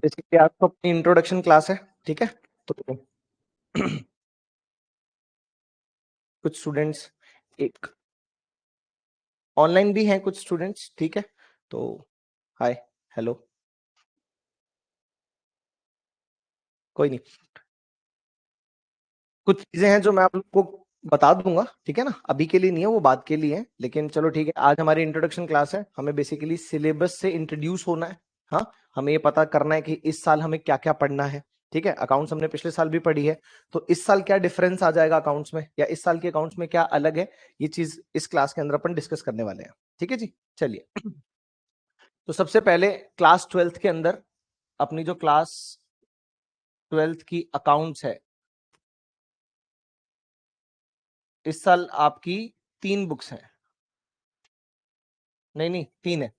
Basically आज तो अपनी इंट्रोडक्शन क्लास है, ठीक है। तो कुछ स्टूडेंट्स एक ऑनलाइन भी हैं, कुछ स्टूडेंट्स, ठीक है। तो हाय, हेलो, कोई नहीं, कुछ चीजें हैं जो मैं आप लोग को बता दूंगा, ठीक है ना। अभी के लिए नहीं है, वो बाद के लिए है, लेकिन चलो ठीक है। आज हमारी इंट्रोडक्शन क्लास है, हमें बेसिकली सिलेबस से इंट्रोड्यूस होना है। हाँ, हमें ये पता करना है कि इस साल हमें क्या क्या पढ़ना है, ठीक है। अकाउंट्स हमने पिछले साल भी पढ़ी है, तो इस साल क्या डिफरेंस आ जाएगा अकाउंट्स में, या इस साल के अकाउंट्स में क्या अलग है, ये चीज इस क्लास के अंदर अपन डिस्कस करने वाले हैं, ठीक है जी। चलिए, तो सबसे पहले क्लास 12th के अंदर अपनी जो क्लास 12th की अकाउंट्स है, इस साल आपकी 3 बुक्स हैं। नहीं नहीं, 3 है,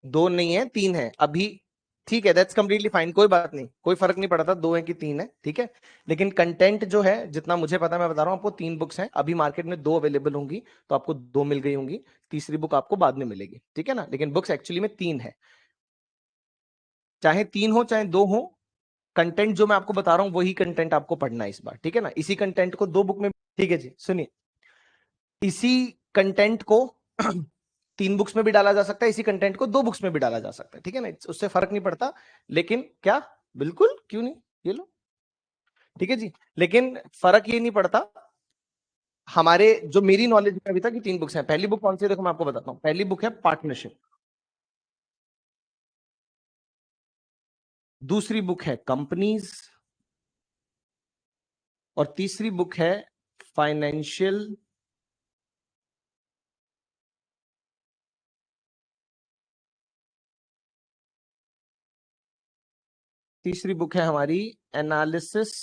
2 नहीं है, 3 है अभी। ठीक है, दैट्स कंप्लीटली फाइन, कोई बात नहीं, कोई फर्क नहीं पड़ता 2 है कि 3 है, ठीक है। लेकिन कंटेंट जो है, जितना मुझे पता है मैं बता रहा हूं आपको, 3 बुक्स हैं अभी मार्केट में, 2 अवेलेबल होंगी, तो आपको 2 मिल गई होंगी, तीसरी बुक आपको बाद में मिलेगी, ठीक है ना। लेकिन बुक्स एक्चुअली में 3 है, चाहे 3 हो चाहे 2 हो, कंटेंट जो मैं आपको बता रहा हूं वही कंटेंट आपको पढ़ना है इस बार, ठीक है ना। इसी कंटेंट को 2 बुक में, ठीक है जी, सुनिए, इसी कंटेंट को 3 बुक्स में भी डाला जा सकता है, इसी कंटेंट को 2 बुक्स में भी डाला जा सकता है, ठीक है ना, उससे फर्क नहीं पड़ता। लेकिन क्या, बिल्कुल क्यों नहीं, ये लो, ठीक है जी। लेकिन फर्क ये नहीं पड़ता हमारे, जो मेरी नॉलेज में अभी तक की 3 बुक्स हैं। पहली बुक कौन सी है, देखो मैं आपको बताता हूँ। पहली बुक है पार्टनरशिप, दूसरी बुक है कंपनीज, और तीसरी बुक है फाइनेंशियल, तीसरी बुक है हमारी एनालिसिस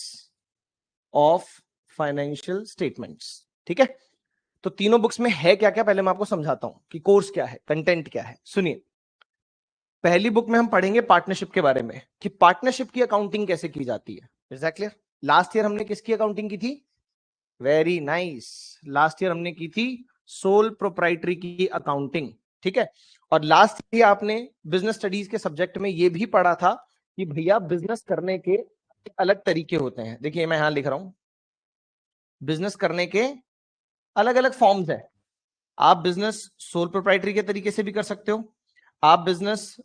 ऑफ फाइनेंशियल स्टेटमेंट्स, ठीक है। तो तीनों बुक्स में है क्या क्या, पहले मैं आपको समझाता हूं कि कोर्स क्या है, कंटेंट क्या है। सुनिए, पहली बुक में हम पढ़ेंगे पार्टनरशिप के बारे में, कि पार्टनरशिप की अकाउंटिंग कैसे की जाती है। Is that clear? Last year हमने किसकी अकाउंटिंग की थी? वेरी नाइस, लास्ट ईयर हमने की थी सोल प्रोप्राइटरी की अकाउंटिंग, ठीक है। और लास्ट ईयर आपने बिजनेस स्टडीज के सब्जेक्ट में यह भी पढ़ा था कि भैया बिजनेस करने के अलग तरीके होते हैं। देखिए मैं यहां लिख रहा हूं, बिजनेस करने के अलग अलग फॉर्म्स है। आप बिजनेस सोल प्रोप्राइटरी के तरीके से भी कर सकते हो, आप बिजनेस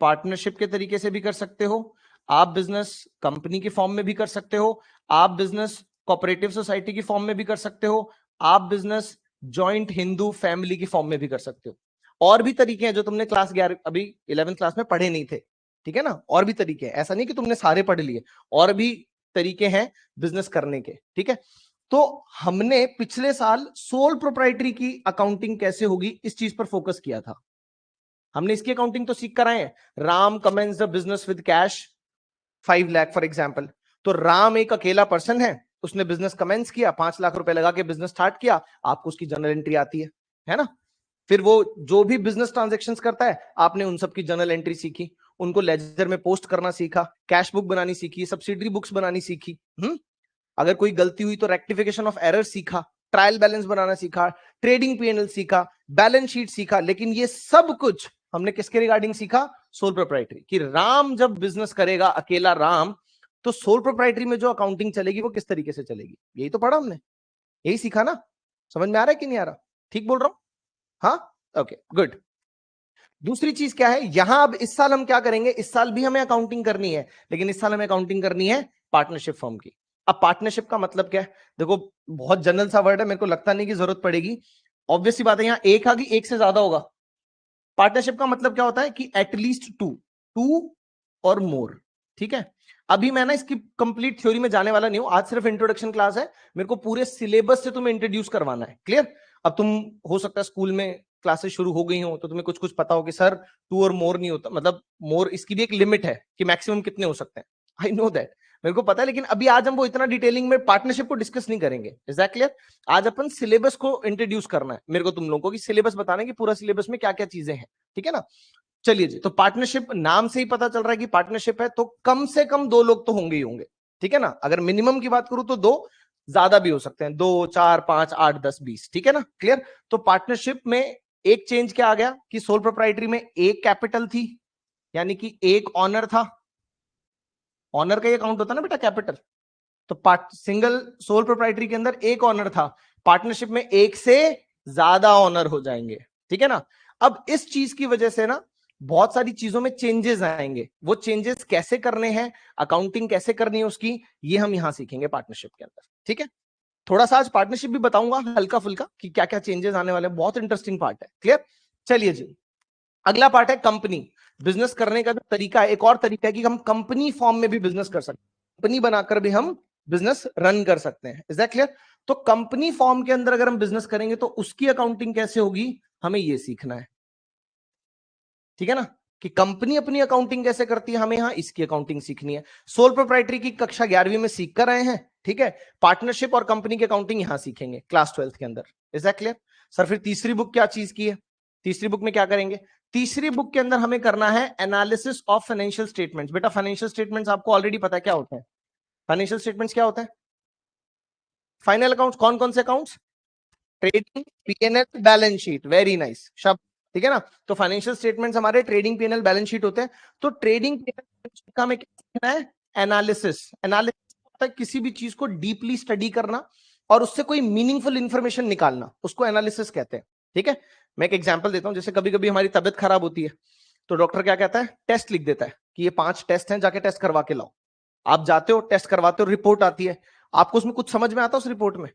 पार्टनरशिप के तरीके से भी कर सकते हो, आप बिजनेस कंपनी के फॉर्म में भी कर सकते हो, आप बिजनेस कोऑपरेटिव सोसाइटी की फॉर्म में भी कर सकते हो, आप बिजनेस जॉइंट हिंदू फैमिली की फॉर्म में भी कर सकते हो। और भी तरीके हैं जो तुमने क्लास 11 अभी 11th क्लास में पढ़े नहीं थे, ठीक है ना। और भी तरीके हैं, ऐसा नहीं कि तुमने सारे पढ़ लिए, और भी तरीके हैं बिजनेस करने के, ठीक है। तो हमने पिछले साल सोल प्रोप्राइटरी की अकाउंटिंग कैसे होगी इस चीज पर फोकस किया था। हमने इसकी अकाउंटिंग तो सीख कर आए हैं। Ram commence the business with cash 5 lakh for example. तो राम एक अकेला पर्सन है, उसने बिजनेस कमेंस किया, 5 लाख रुपए लगा के बिजनेस स्टार्ट किया, आपको उसकी जर्नल एंट्री आती है ना। फिर वो जो भी बिजनेस ट्रांजेक्शन करता है, आपने उन सब की जर्नल एंट्री सीखी, उनको लेजर में पोस्ट करना सीखा, कैश बुक बनानी सीखी, सब्सिडरी बुक्स बनानी सीखी। अगर कोई गलती हुई तो रेक्टिफिकेशन ऑफ एरर सीखा, ट्रायल बैलेंस बनाना सीखा, ट्रेडिंग पीएनएल सीखा, बैलेंस शीट सीखा। लेकिन ये सब कुछ हमने किसके रिगार्डिंग सीखा? Sole proprietary. कि राम जब बिजनेस करेगा, अकेला राम, तो सोल प्रोप्राइटरी में जो अकाउंटिंग चलेगी वो किस तरीके से चलेगी, यही तो पढ़ा हमने, यही सीखा ना। समझ में आ रहा है कि नहीं आ रहा? ठीक बोल रहा हूं? हाँ, ओके, गुड। दूसरी चीज क्या है यहां, अब इस साल हम क्या करेंगे, इस साल भी हमें अकाउंटिंग करनी है, लेकिन इस साल हमें अकाउंटिंग करनी है पार्टनरशिप फर्म की। अब पार्टनरशिप का मतलब क्या है? देखो, बहुत जनरल सा वर्ड है, मेरे को लगता नहीं कि जरूरत पड़ेगी। ऑब्वियस सी बात है, यहां एक आ गई, एक से ज्यादा होगा। पार्टनरशिप का मतलब क्या होता है कि एटलीस्ट टू, टू और मोर, ठीक है। अभी मैं ना इसकी कंप्लीट थ्योरी में जाने वाला नहीं हूं, आज सिर्फ इंट्रोडक्शन क्लास है, मेरे को पूरे सिलेबस से तुम्हें इंट्रोड्यूस करवाना है, क्लियर। अब तुम, हो सकता है स्कूल में क्लासेस शुरू हो गई हो तो तुम्हें कुछ कुछ पता हो कि सर टू और मोर नहीं होता, मतलब मोर इसकी भी एक लिमिट है कि मैक्सिमम कितने हो सकते हैं। आई नो दैट, मेरे को पता है, लेकिन अभी आज हम वो इतना डिटेलिंग में पार्टनरशिप को डिस्कस नहीं करेंगे। Is that clear? आज अपन सिलेबस को इंट्रोड्यूस करना है मेरे को, तुम लोगों को, कि सिलेबस बताना है कि पूरा सिलेबस में क्या क्या चीजें हैं, ठीक है ना। चलिए जी, तो पार्टनरशिप नाम से ही पता चल रहा है कि पार्टनरशिप है, तो कम से कम 2 लोग तो होंगे ही होंगे, ठीक है ना। अगर मिनिमम की बात करूं तो 2, ज्यादा भी हो सकते हैं, 2, 4, 5, 8, 10, 20, ठीक है ना, क्लियर। तो पार्टनरशिप में एक चेंज क्या आ गया कि सोल प्रोप्राइटरी में एक कैपिटल थी, यानी कि एक ऑनर था, ऑनर का ये अकाउंट होता है ना बेटा कैपिटल, तो पार्ट सिंगल सोल प्रोप्राइटरी के अंदर एक ऑनर था, पार्टनरशिप में एक से ज्यादा ऑनर हो जाएंगे, ठीक है ना। अब इस चीज की वजह से ना बहुत सारी चीजों में चेंजेस आएंगे, वो चेंजेस कैसे करने हैं, अकाउंटिंग कैसे करनी है उसकी, ये हम यहां सीखेंगे पार्टनरशिप के अंदर, ठीक है। थोड़ा सा आज पार्टनरशिप भी बताऊंगा हल्का फुल्का कि क्या क्या चेंजेस आने वाले हैं, बहुत इंटरेस्टिंग पार्ट है, क्लियर। चलिए जी, अगला पार्ट है कंपनी। बिजनेस करने का जो तरीका है, एक और तरीका है कि हम कंपनी फॉर्म में भी बिजनेस कर सकते हैं, कंपनी बनाकर भी हम बिजनेस रन कर सकते हैं, इज दैट क्लियर। तो कंपनी फॉर्म के अंदर अगर हम बिजनेस करेंगे तो उसकी अकाउंटिंग कैसे होगी, हमें ये सीखना है, ठीक है ना, कि कंपनी अपनी अकाउंटिंग कैसे करती है, हमें यहां इसकी अकाउंटिंग सीखनी है। सोल प्रोप्राइटरी की कक्षा 11वीं में सीख कर आए हैं, ठीक है। पार्टनरशिप और कंपनी की अकाउंटिंग यहां सीखेंगे क्लास 12th के अंदर, इज दैट क्लियर। सर फिर तीसरी बुक क्या चीज की है, तीसरी बुक में क्या करेंगे, तीसरी बुक के अंदर हमें करना है एनालिसिस ऑफ फाइनेंशियल स्टेटमेंट्स। बेटा फाइनेंशियल स्टेटमेंट्स आपको ऑलरेडी पता है क्या होता है, फाइनेंशियल स्टेटमेंट्स क्या होता है, फाइनल अकाउंट्स, कौन कौन से accounts, trading PNL balance sheet, very nice शब्द, ठीक है ना। तो फाइनेंशियल स्टेटमेंट्स हमारे ट्रेडिंग पीएनएल बैलेंस शीट होते हैं। तो ट्रेडिंग पीएनएल का हमें क्या सीखना है, एनालिसिस। एनालिसिस होता है किसी भी चीज को डीपली स्टडी करना और उससे कोई मीनिंगफुल इंफॉर्मेशन निकालना, उसको एनालिसिस कहते हैं, ठीक है। मैं एक एग्जांपल देता हूं, जैसे कभी कभी हमारी तबियत खराब होती है तो डॉक्टर क्या कहता है, टेस्ट लिख देता है कि ये 5 टेस्ट हैं, जाके टेस्ट करवा के लाओ। आप जाते हो, टेस्ट करवाते हो, रिपोर्ट आती है, आपको उसमें कुछ समझ में आता है उस रिपोर्ट में,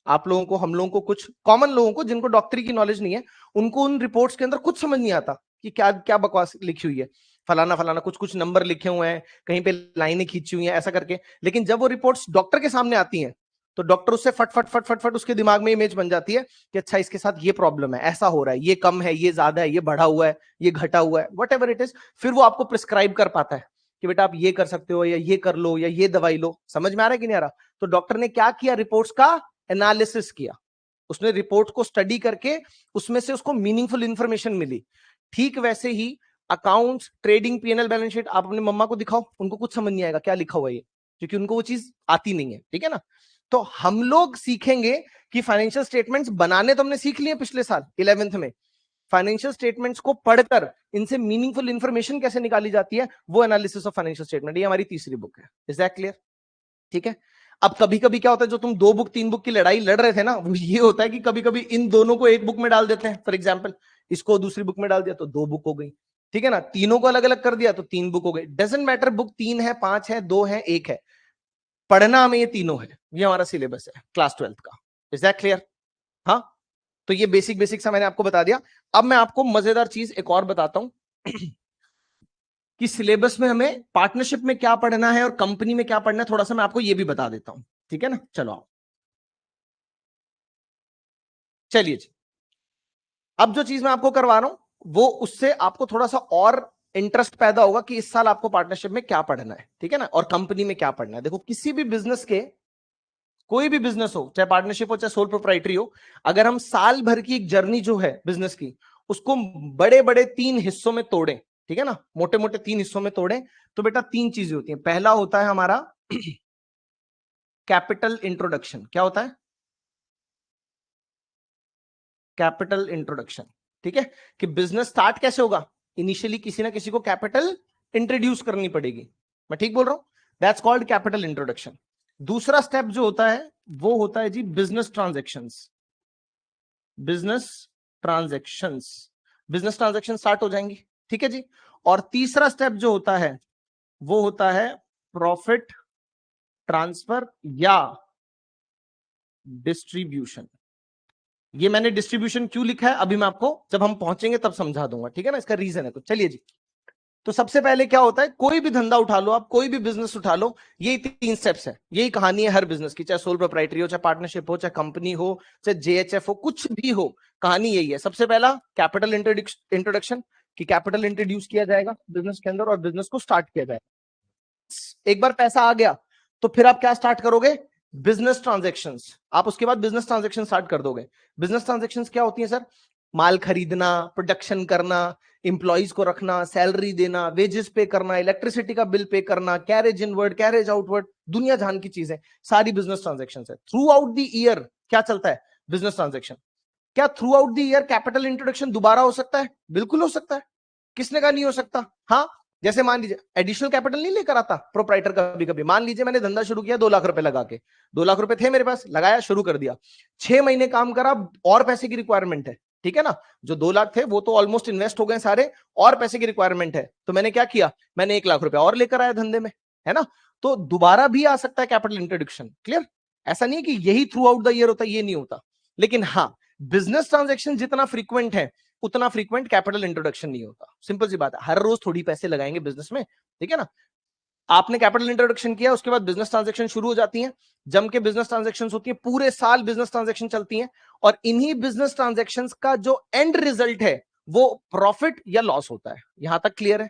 आप लोगों को, हम लोगों को, कुछ कॉमन लोगों को जिनको डॉक्टरी की नॉलेज नहीं है, उनको उन रिपोर्ट्स के अंदर कुछ समझ नहीं आता कि क्या क्या बकवास लिखी हुई है, फलाना फलाना कुछ कुछ नंबर लिखे हुए हैं, कहीं पे लाइनें खींची हुई हैं ऐसा करके। लेकिन जब वो रिपोर्ट्स डॉक्टर के सामने आती हैं तो डॉक्टर उससे फट फट फट फट फट उसके दिमाग में इमेज बन जाती है कि अच्छा इसके साथ ये प्रॉब्लम है, ऐसा हो रहा है, ये कम है, ये ज्यादा है, ये बढ़ा हुआ है, ये घटा हुआ है, वट एवर इट इज। फिर वो आपको प्रिस्क्राइब कर पाता है कि बेटा आप ये कर सकते हो, या ये कर लो, या ये दवाई लो। समझ में आ रहा है कि नहीं आ रहा। तो डॉक्टर ने क्या किया, रिपोर्ट्स का एनालिसिस किया, उसने रिपोर्ट को स्टडी करके उसमें से उसको मीनिंगफुल इंफॉर्मेशन मिली। ठीक वैसे ही accounts, trading PNL balance sheet आप अपनी मम्मा को दिखाओ, उनको कुछ समझ नहीं आएगा क्या लिखा हुआ है ये, क्योंकि उनको वो चीज आती नहीं है, ठीक है ना। तो हम लोग सीखेंगे कि फाइनेंशियल स्टेटमेंट्स बनाने तो हमने सीख लिए पिछले साल 11th में, फाइनेंशियल स्टेटमेंट्स को पढ़कर इनसे मीनिंगफुल इंफॉर्मेशन कैसे निकाली जाती है, वो एनालिसिस ऑफ फाइनेंशियल स्टेटमेंट, ये हमारी तीसरी बुक है, इज दैट क्लियर, ठीक है। अब कभी कभी क्या होता है, जो तुम 2 बुक 3 बुक की लड़ाई लड़ रहे थे ना, वो ये होता है कि कभी कभी इन दोनों को एक बुक में डाल देते हैं, फॉर एग्जाम्पल इसको दूसरी बुक में डाल दिया तो 2 बुक हो गई, ठीक है ना। तीनों को अलग अलग कर दिया तो 3 बुक हो गई, डजंट मैटर बुक 3 है, 5 है, 2 है, 1 है, पढ़ना हमें ये तीनों है, ये हमारा सिलेबस है क्लास 12th का, इज दैट क्लियर। हाँ, तो ये बेसिक बेसिक सा मैंने आपको बता दिया। अब मैं आपको मजेदार चीज एक और बताता हूं कि सिलेबस में हमें पार्टनरशिप में क्या पढ़ना है और कंपनी में क्या पढ़ना है, थोड़ा सा मैं आपको ये भी बता देता हूं, ठीक है ना। चलो आओ, चलिए जी। अब जो चीज मैं आपको करवा रहा हूं वो उससे आपको थोड़ा सा और इंटरेस्ट पैदा होगा कि इस साल आपको पार्टनरशिप में क्या पढ़ना है, ठीक है ना, और कंपनी में क्या पढ़ना है। देखो किसी भी बिजनेस के, कोई भी बिजनेस हो, चाहे पार्टनरशिप हो चाहे सोल प्रोप्राइटरी हो, अगर हम साल भर की एक जर्नी जो है बिजनेस की, उसको बड़े बड़े 3 हिस्सों में तोड़ें, ठीक है ना, मोटे मोटे 3 हिस्सों में तोड़ें, तो बेटा 3 चीजें होती हैं। पहला होता है हमारा कैपिटल इंट्रोडक्शन। क्या होता है, कैपिटल इंट्रोडक्शन, ठीक है, कि बिजनेस स्टार्ट कैसे होगा, इनिशियली किसी ना किसी को कैपिटल इंट्रोड्यूस करनी पड़ेगी, मैं ठीक बोल रहा हूं, दैट्स कॉल्ड कैपिटल इंट्रोडक्शन। दूसरा स्टेप जो होता है वो होता है जी business transactions, business transactions, business transaction start हो जाएंगी, ठीक है जी। और तीसरा स्टेप जो होता है वो होता है प्रॉफिट ट्रांसफर या डिस्ट्रीब्यूशन। ये मैंने डिस्ट्रीब्यूशन क्यों लिखा है अभी मैं आपको जब हम पहुंचेंगे तब समझा दूंगा, ठीक है ना, इसका रीजन है। तो चलिए जी, तो सबसे पहले क्या होता है, कोई भी धंधा उठा लो आप, कोई भी बिजनेस उठा लो, यही 3 स्टेप्स है, यही कहानी है हर बिजनेस की, चाहे सोल प्रोप्राइटरी हो, चाहे पार्टनरशिप हो, चाहे कंपनी हो, चाहे जेएचएफ हो, कुछ भी हो, कहानी यही है। सबसे पहला कैपिटल इंट्रोडक्शन, कि कैपिटल इंट्रोड्यूस किया जाएगा बिजनेस के अंदर और बिजनेस को स्टार्ट किया जाएगा। एक बार पैसा आ गया तो फिर आप क्या स्टार्ट करोगे, बिजनेस ट्रांजेक्शंस, आप उसके बाद बिजनेस ट्रांजेक्शन स्टार्ट कर दोगे। बिजनेस ट्रांजेक्शंस क्या होती है सर, माल खरीदना, प्रोडक्शन करना, इंप्लॉइज को रखना, सैलरी देना, वेजेस पे करना, इलेक्ट्रिसिटी का बिल पे करना, कैरेज इनवर्ड, कैरेज आउटवर्ड, दुनिया जान की चीजें, सारी बिजनेस ट्रांजेक्शन है। थ्रू आउट द ईयर क्या चलता है, बिजनेस ट्रांजेक्शन। क्या through out the year capital introduction दोबारा हो सकता है, बिल्कुल हो सकता है, किसने कहा नहीं हो सकता, हाँ। जैसे मान लीजिए एडिशनल कैपिटल नहीं लेकर आता प्रोप्राइटर कभी कभी। मान लीजिए मैंने धंधा शुरू किया 2 लाख रुपए लगा के, 2 लाख रुपए थे मेरे पास, लगाया, शुरू कर दिया, 6 महीने काम करा, और पैसे की रिक्वायरमेंट है, ठीक है ना, जो 2 लाख थे वो तो ऑलमोस्ट इन्वेस्ट हो गए सारे, और पैसे की रिक्वायरमेंट है, तो मैंने क्या किया, मैंने 1 लाख रुपए और लेकर आया धंधे में, है ना। तो दोबारा भी आ सकता है कैपिटल इंट्रोडक्शन, क्लियर। ऐसा नहीं है कि यही थ्रू आउट द ईयर होता है, ये नहीं होता, लेकिन हाँ बिजनेस ट्रांजेक्शन जितना फ्रीक्वेंट है उतना फ्रीक्वेंट कैपिटल इंट्रोडक्शन नहीं होता। सिंपल सी बात है, हर रोज थोड़ी पैसे लगाएंगे बिजनेस में, ठीक है ना। आपने कैपिटल इंट्रोडक्शन किया, उसके बाद बिजनेस ट्रांजैक्शन शुरू हो जाती हैं, जम के बिजनेस ट्रांजैक्शंस होती है, पूरे साल बिजनेस ट्रांजैक्शन चलती हैं, और इन्हीं बिजनेस ट्रांजैक्शंस का जो एंड रिजल्ट है वो प्रॉफिट या लॉस होता है। यहां तक क्लियर है।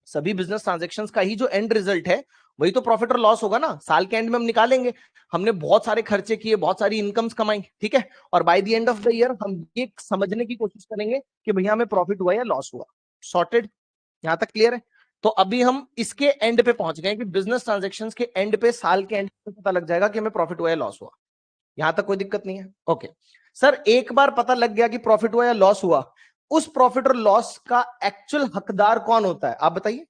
सभी बिजनेस ट्रांजैक्शंस का ही जो एंड रिजल्ट है वही तो प्रॉफिट और लॉस होगा ना। साल के एंड में हम निकालेंगे, हमने बहुत सारे खर्चे किए, बहुत सारी इनकम्स कमाई, ठीक है, और by the end of the year हम ये समझने की कोशिश करेंगे कि भैया हमें प्रॉफिट हुआ या लॉस हुआ। सॉर्टेड, यहां तक क्लियर है। तो अभी हम इसके एंड पे पहुंच गए कि बिजनेस ट्रांजैक्शंस के एंड पे, साल के एंड पे पता लग जाएगा कि हमें प्रॉफिट हुआ या लॉस हुआ। यहां तक कोई दिक्कत नहीं है। ओके सर, एक बार पता लग गया कि प्रॉफिट हुआ या लॉस हुआ, उस प्रॉफिट और लॉस का एक्चुअल हकदार कौन होता है, आप बताइए।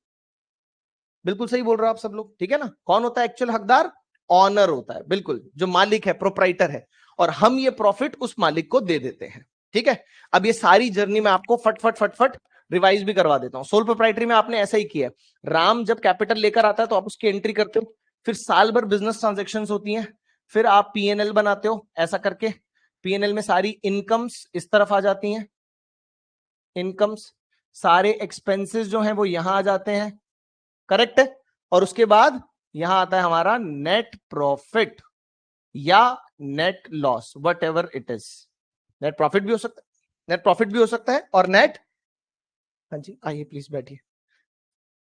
बिल्कुल सही बोल रहे हो आप सब लोग, ठीक है ना। कौन होता है एक्चुअल हकदार? ऑनर होता है, बिल्कुल, जो मालिक है, प्रोप्राइटर है, और हम ये प्रॉफिट उस मालिक को दे देते हैं, ठीक है। अब ये सारी जर्नी में आपको फट फट फट फट रिवाइज भी करवा देता हूं। सोल प्रोप्राइटरी में आपने ऐसा ही किया है। राम जब कैपिटल लेकर आता है तो आप उसकी एंट्री करते हो, फिर साल भर बिजनेस ट्रांजेक्शन्स होती हैं, फिर आप पीएनएल बनाते हो ऐसा करके। पीएनएल में सारी इनकम्स इस तरफ आ जाती हैं, इनकम्स, सारे एक्सपेंसेस जो हैं वो यहां आ जाते हैं, करेक्ट है। और उसके बाद यहां आता है हमारा नेट प्रॉफिट या net loss, what ever it is. Net profit भी हो सकता है, नेट प्रॉफिट भी हो सकता है, और नेट, हाँ जी आइए प्लीज बैठिए,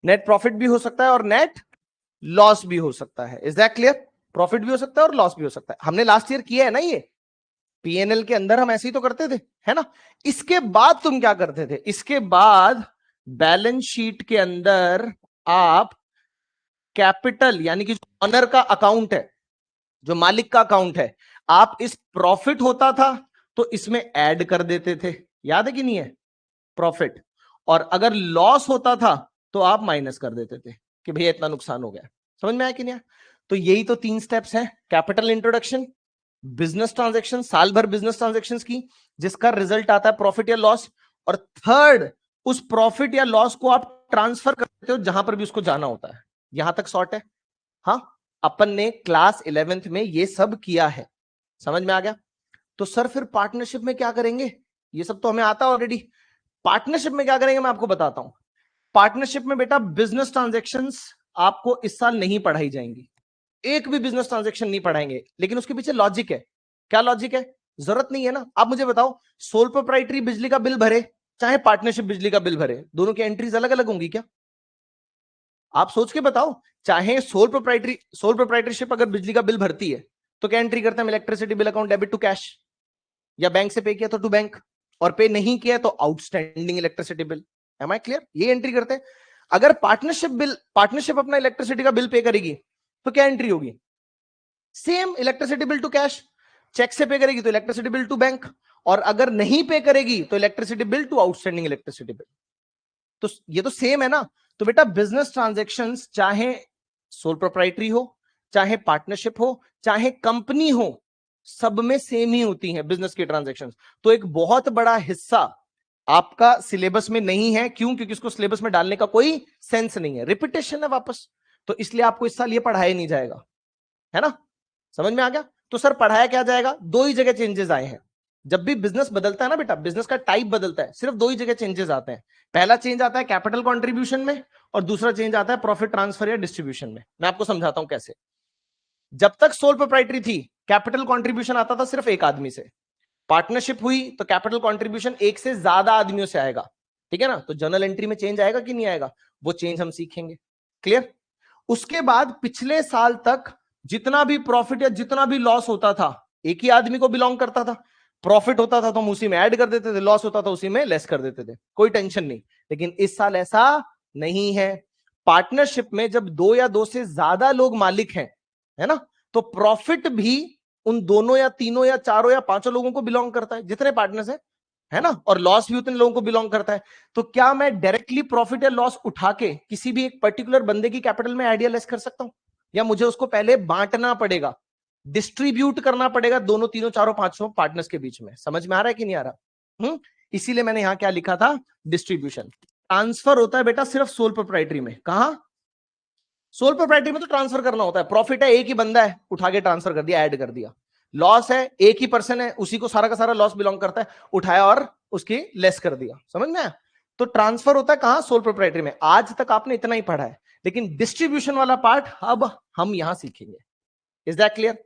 नेट प्रॉफिट भी हो सकता है और नेट लॉस भी हो सकता है। Is that clear? प्रॉफिट भी हो सकता है और लॉस भी हो सकता है। हमने लास्ट ईयर किया है ना ये, पीएनएल के अंदर हम ऐसे ही तो करते थे, है ना। इसके बाद तुम क्या करते थे, इसके बाद बैलेंस शीट के अंदर आप कैपिटल यानी कि ऑनर का अकाउंट है, जो मालिक का अकाउंट है, आप इस प्रॉफिट होता था तो इसमें ऐड कर देते थे, याद है कि नहीं है, प्रॉफिट। और अगर लॉस होता था तो आप माइनस कर देते थे कि भैया इतना नुकसान हो गया। समझ में आया कि नहीं आया? तो यही तो 3 स्टेप्स हैं, कैपिटल इंट्रोडक्शन, बिजनेस ट्रांजेक्शन, साल भर बिजनेस ट्रांजेक्शंस की, जिसका रिजल्ट आता है प्रॉफिट या लॉस, और थर्ड उस प्रॉफिट या लॉस को आप ट्रांसफर करते हो जहां पर भी उसको जाना होता है। यहां तक शॉर्ट है। हाँ, अपन ने क्लास 11th में ये सब किया है, समझ में आ गया। तो सर फिर पार्टनरशिप में क्या करेंगे, ये सब तो हमें आता ऑलरेडी। पार्टनरशिप में क्या करेंगे मैं आपको बताता हूं। पार्टनरशिप में बेटा बिजनेस ट्रांजेक्शंस आपको इस साल नहीं पढ़ाई जाएंगी, एक भी बिजनेस ट्रांजेक्शन नहीं पढ़ाएंगे, लेकिन उसके पीछे लॉजिक है। क्या लॉजिक है? जरूरत नहीं है ना। आप मुझे बताओ, सोल प्रोप्राइटरी बिजली का बिल भरे चाहे पार्टनरशिप बिजली का बिल भरे, दोनों की एंट्रीज अलग अलग होंगी क्या? आप सोच के बताओ। चाहे सोल प्रोप्राइटरशिप अगर बिजली का बिल भरती है तो क्या एंट्री करते हैं? Electricity bill account debit to cash, या बैंक से पे किया तो टू बैंक, और पे नहीं किया तो outstanding electricity bill. Am I clear? ये एंट्री करते हैं। अगर पार्टनरशिप अपना इलेक्ट्रिसिटी का बिल पे करेगी तो क्या एंट्री होगी? Same, electricity bill to cash. Cheque से पे करेगी तो इलेक्ट्रिसिटी बिल टू बैंक, और अगर नहीं पे करेगी तो electricity bill to outstanding electricity bill. तो ये तो सेम है ना। तो बेटा बिजनेस ट्रांजैक्शंस चाहे सोल प्रोप्राइटरी हो, चाहे पार्टनरशिप हो, चाहे कंपनी हो, सब में सेम ही होती हैं बिजनेस की ट्रांजैक्शंस। तो एक बहुत बड़ा हिस्सा आपका सिलेबस में नहीं है, क्यों? क्योंकि इसको सिलेबस में डालने का कोई सेंस नहीं है, रिपीटेशन है वापस। तो इसलिए आपको इस साल ये पढ़ाया नहीं जाएगा, है ना। समझ में आ गया? तो सर पढ़ाया क्या जाएगा? 2 ही जगह चेंजेस आए हैं। जब भी बिजनेस बदलता है ना बेटा, बिजनेस का टाइप बदलता है, सिर्फ 2 ही जगह चेंजेस आते हैं। पहला चेंज आता है कैपिटल कंट्रीब्यूशन में, और दूसरा चेंज आता है प्रॉफिट ट्रांसफर या डिस्ट्रीब्यूशन में। मैं आपको समझाता हूं कैसे। जब तक सोल प्रोप्राइटरी थी, कैपिटल कंट्रीब्यूशन आता था सिर्फ एक आदमी से। पार्टनरशिप हुई तो कैपिटल कंट्रीब्यूशन एक से ज्यादा आदमियों से आएगा, ठीक है ना। तो जर्नल एंट्री में चेंज आएगा कि नहीं आएगा, वो चेंज हम सीखेंगे, क्लियर। उसके बाद पिछले साल तक जितना भी प्रॉफिट या जितना भी लॉस होता था एक ही आदमी को बिलोंग करता था। प्रॉफिट होता था तो हम उसी में ऐड कर देते थे, लॉस होता था उसी में लेस कर देते थे, कोई टेंशन नहीं। लेकिन इस साल ऐसा नहीं है। पार्टनरशिप में जब 2 या 2 से ज्यादा लोग मालिक हैं, है ना, तो प्रॉफिट भी उन दोनों या तीनों या चारों या पांचों लोगों को बिलोंग करता है, जितने पार्टनर्स हैं। है ना, और लॉस भी उतने लोगों को बिलोंग करता है। तो क्या मैं डायरेक्टली प्रॉफिट या लॉस उठा के किसी भी एक पर्टिकुलर बंदे की कैपिटल में ऐड या लेस कर सकता हूं, या मुझे उसको पहले बांटना पड़ेगा, डिस्ट्रीब्यूट करना पड़ेगा दोनों तीनों चारों पांचों पार्टनर्स के बीच में? समझ में आ रहा है कि नहीं आ रहा? इसीलिए मैंने यहां क्या लिखा था, डिस्ट्रीब्यूशन। ट्रांसफर होता है बेटा सिर्फ सोल प्रोप्राइटरी में। कहां? सोल प्रोप्राइटरी में तो ट्रांसफर करना होता है। प्रॉफिट है, एक ही बंदा है, उठा के ट्रांसफर कर दिया, ऐड कर दिया। लॉस है, एक ही पर्सन है, उसी को सारा का सारा लॉस बिलोंग करता है, उठाया और उसकी लेस कर दिया। समझ में आया? तो ट्रांसफर होता है कहां? सोल प्रोप्राइटरी में। आज तक आपने इतना ही पढ़ा है, लेकिन डिस्ट्रीब्यूशन वाला पार्ट अब हम यहां सीखेंगे। Is that clear?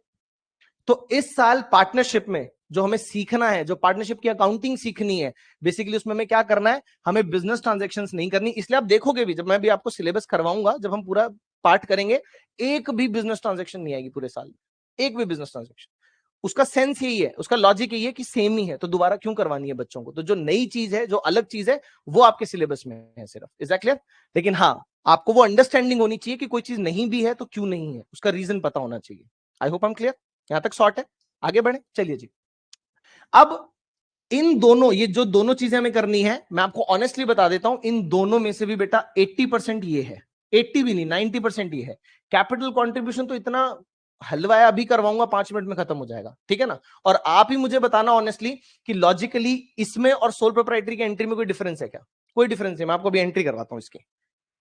तो इस साल पार्टनरशिप में जो हमें सीखना है, जो पार्टनरशिप की अकाउंटिंग सीखनी है, बेसिकली उसमें हमें क्या करना है, हमें बिजनेस ट्रांजैक्शंस नहीं करनी। इसलिए आप देखोगे भी, जब मैं भी आपको सिलेबस करवाऊंगा, जब हम पूरा पार्ट करेंगे, एक भी बिजनेस ट्रांजैक्शन नहीं आएगी पूरे साल में, एक भी बिजनेस ट्रांजैक्शन। उसका सेंस यही है, उसका लॉजिक यही है कि सेम ही है, तो दोबारा क्यों करवानी है बच्चों को? तो जो नई चीज है, जो अलग चीज है, वो आपके सिलेबस में है सिर्फ। Is that clear? लेकिन हाँ, आपको वो अंडरस्टैंडिंग होनी चाहिए कि कोई चीज नहीं भी है तो क्यों नहीं है, उसका रीजन पता होना चाहिए। I hope I am clear, यहां तक शॉर्ट है। आगे बढ़े, चलिए जी। अब इन दोनों, ये जो दोनों चीजें हमें करनी है, मैं आपको ऑनेस्टली बता देता हूं, इन दोनों में से भी बेटा 80% ये है, 80 भी नहीं, 90% ये है। कैपिटल कंट्रीब्यूशन तो इतना हलवाया अभी करवाऊंगा, 5 मिनट में खत्म हो जाएगा, ठीक है ना। और आप ही मुझे बताना ऑनेस्टली कि लॉजिकली इसमें और सोल प्रोप्राइटरी की एंट्री में कोई डिफरेंस है क्या? कोई डिफरेंस नहीं। मैं आपको अभी एंट्री करवाता हूं इसकी,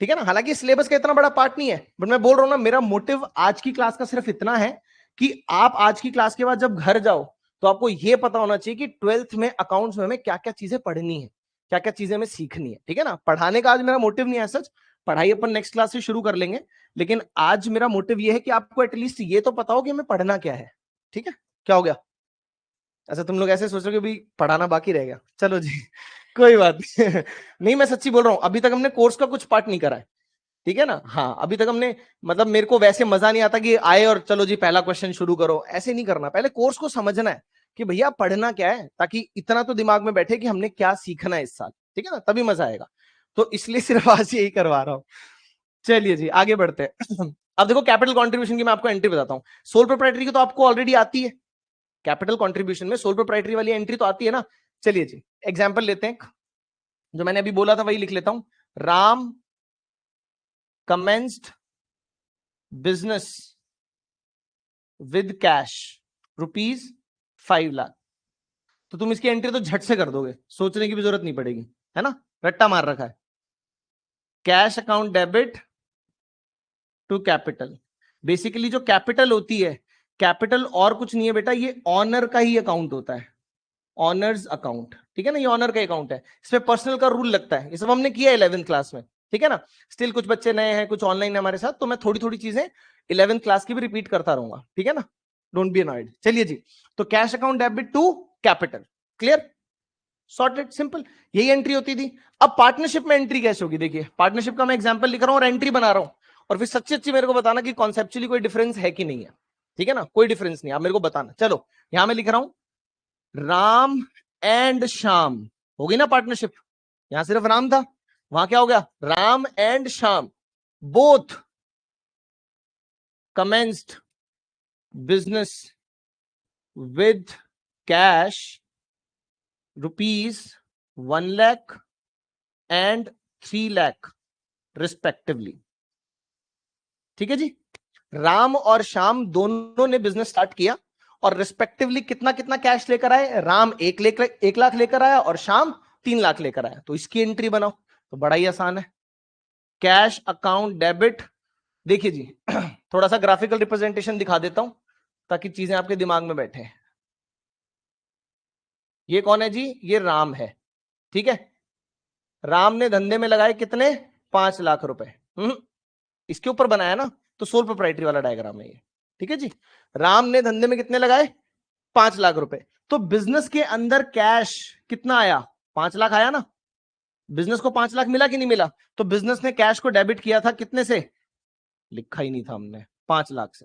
ठीक है ना। हालांकि सिलेबस का इतना बड़ा पार्ट नहीं है, बट मैं बोल रहा हूं ना, मेरा मोटिव आज की क्लास का सिर्फ इतना है कि आप आज की क्लास के बाद जब घर जाओ तो आपको यह पता होना चाहिए कि 12th में अकाउंट्स में हमें क्या क्या चीजें पढ़नी है, क्या क्या चीजें हमें सीखनी है, ठीक है ना। पढ़ाने का आज मेरा मोटिव नहीं है सच, पढ़ाई अपन नेक्स्ट क्लास से शुरू कर लेंगे, लेकिन आज मेरा मोटिव यह है कि आपको एटलीस्ट ये तो पता हो कि हमें पढ़ना क्या है, ठीक है। क्या हो गया? अच्छा, तुम लोग ऐसे सोच रहे हो कि भाई पढ़ाना बाकी रह गया, चलो जी कोई बात नहीं नहीं, मैं सच्ची बोल रहा हूं, अभी तक हमने कोर्स का कुछ पार्ट नहीं करा है, ठीक है ना। हाँ, अभी तक हमने, मतलब मेरे को वैसे मजा नहीं आता कि आए और चलो जी पहला क्वेश्चन शुरू करो, ऐसे नहीं करना। पहले कोर्स को समझना है कि भैया पढ़ना क्या है, ताकि इतना तो दिमाग में बैठे कि हमने क्या सीखना है इस साल, ठीक है ना, तभी मजा आएगा। तो इसलिए सिर्फ आज यही करवा रहा हूं। चलिए जी, आगे बढ़ते हैं अब देखो, कैपिटल कॉन्ट्रीब्यूशन की मैं आपको एंट्री बताता हूं। सोल प्रोप्राइटरी की तो आपको ऑलरेडी आती है, कैपिटल कॉन्ट्रीब्यूशन में सोल प्रोप्राइटरी वाली एंट्री तो आती है ना। चलिए जी, एग्जाम्पल लेते हैं, जो मैंने अभी बोला था वही लिख लेता हूं। Ram commenced business with cash ₹5 lakh. तो तुम इसकी एंट्री तो झट से कर दोगे, सोचने की भी जरूरत नहीं पड़ेगी, है ना, रट्टा मार रखा है। Cash account debit to capital. Basically जो कैपिटल होती है, कैपिटल और कुछ नहीं है बेटा, ये ऑनर का ही अकाउंट होता है, ऑनर्स अकाउंट, ठीक है ना। ये ऑनर का अकाउंट है, इसमें पर्सनल का रूल लगता है, ये सब हमने किया 11th क्लास में, ठीक है ना। स्टिल कुछ बच्चे नए हैं, कुछ ऑनलाइन है हमारे साथ, तो मैं थोड़ी थोड़ी चीजें 11th क्लास की भी रिपीट करता रहूंगा, ठीक है ना। Don't be annoyed. चलिए जी, तो cash account debit to capital, clear, sorted, simple, यही एंट्री होती थी। अब पार्टनरशिप में एंट्री कैसे होगी? देखिए, पार्टनरशिप का मैं एग्जांपल लिख रहा हूं और एंट्री बना रहा हूं, और फिर सच्ची अच्छी मेरे को बताना कि कॉन्सेप्चुअली कोई डिफरेंस है कि नहीं है, ठीक है ना। कोई डिफरेंस नहीं, आप मेरे को बताना। चलो, यहां मैं लिख रहा हूं राम एंड श्याम, होगी ना पार्टनरशिप। यहां सिर्फ राम था, वहां क्या हो गया, Ram and Shyam both commenced business with cash ₹1 lakh and 3 lakh respectively, ठीक है जी। राम और श्याम दोनों ने बिजनेस स्टार्ट किया, और रिस्पेक्टिवली कितना कितना कैश लेकर आए, राम 1 लाख लेकर आया और श्याम 3 लाख लेकर आया। तो इसकी एंट्री बनाओ, तो बड़ा ही आसान है, कैश अकाउंट डेबिट। देखिए जी थोड़ा सा ग्राफिकल रिप्रेजेंटेशन दिखा देता हूं ताकि चीजें आपके दिमाग में बैठे। ये कौन है जी? ये राम है, ठीक है। राम ने धंधे में लगाए कितने? 5 लाख रुपए। इसके ऊपर बनाया ना, तो सोल प्रोप्राइटरी वाला डायग्राम है ये, ठीक है जी। राम ने धंधे में कितने लगाए? 5 लाख रुपए। तो बिजनेस के अंदर कैश कितना आया? 5 लाख आया ना। बिजनेस को 5 लाख मिला कि नहीं मिला? तो बिजनेस ने कैश को डेबिट किया था कितने से? लिखा ही नहीं था हमने, 5 लाख से,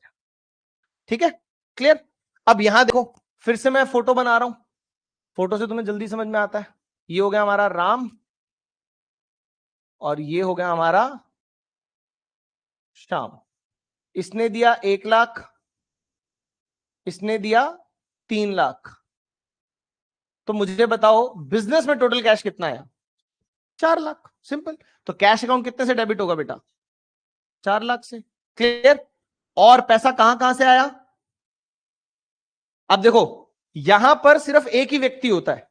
ठीक है, क्लियर। अब यहां देखो, फिर से मैं फोटो बना रहा हूं, फोटो से तुम्हें जल्दी समझ में आता है। ये हो गया हमारा राम, और ये हो गया हमारा श्याम। इसने दिया 1 लाख, इसने दिया 3 लाख, तो मुझे बताओ बिजनेस में टोटल कैश कितना आया? 4 लाख। सिंपल। तो कैश अकाउंट कितने से डेबिट होगा बेटा? 4 लाख से। क्लियर? और पैसा कहां कहां से आया? अब देखो, यहां पर सिर्फ एक ही व्यक्ति होता है,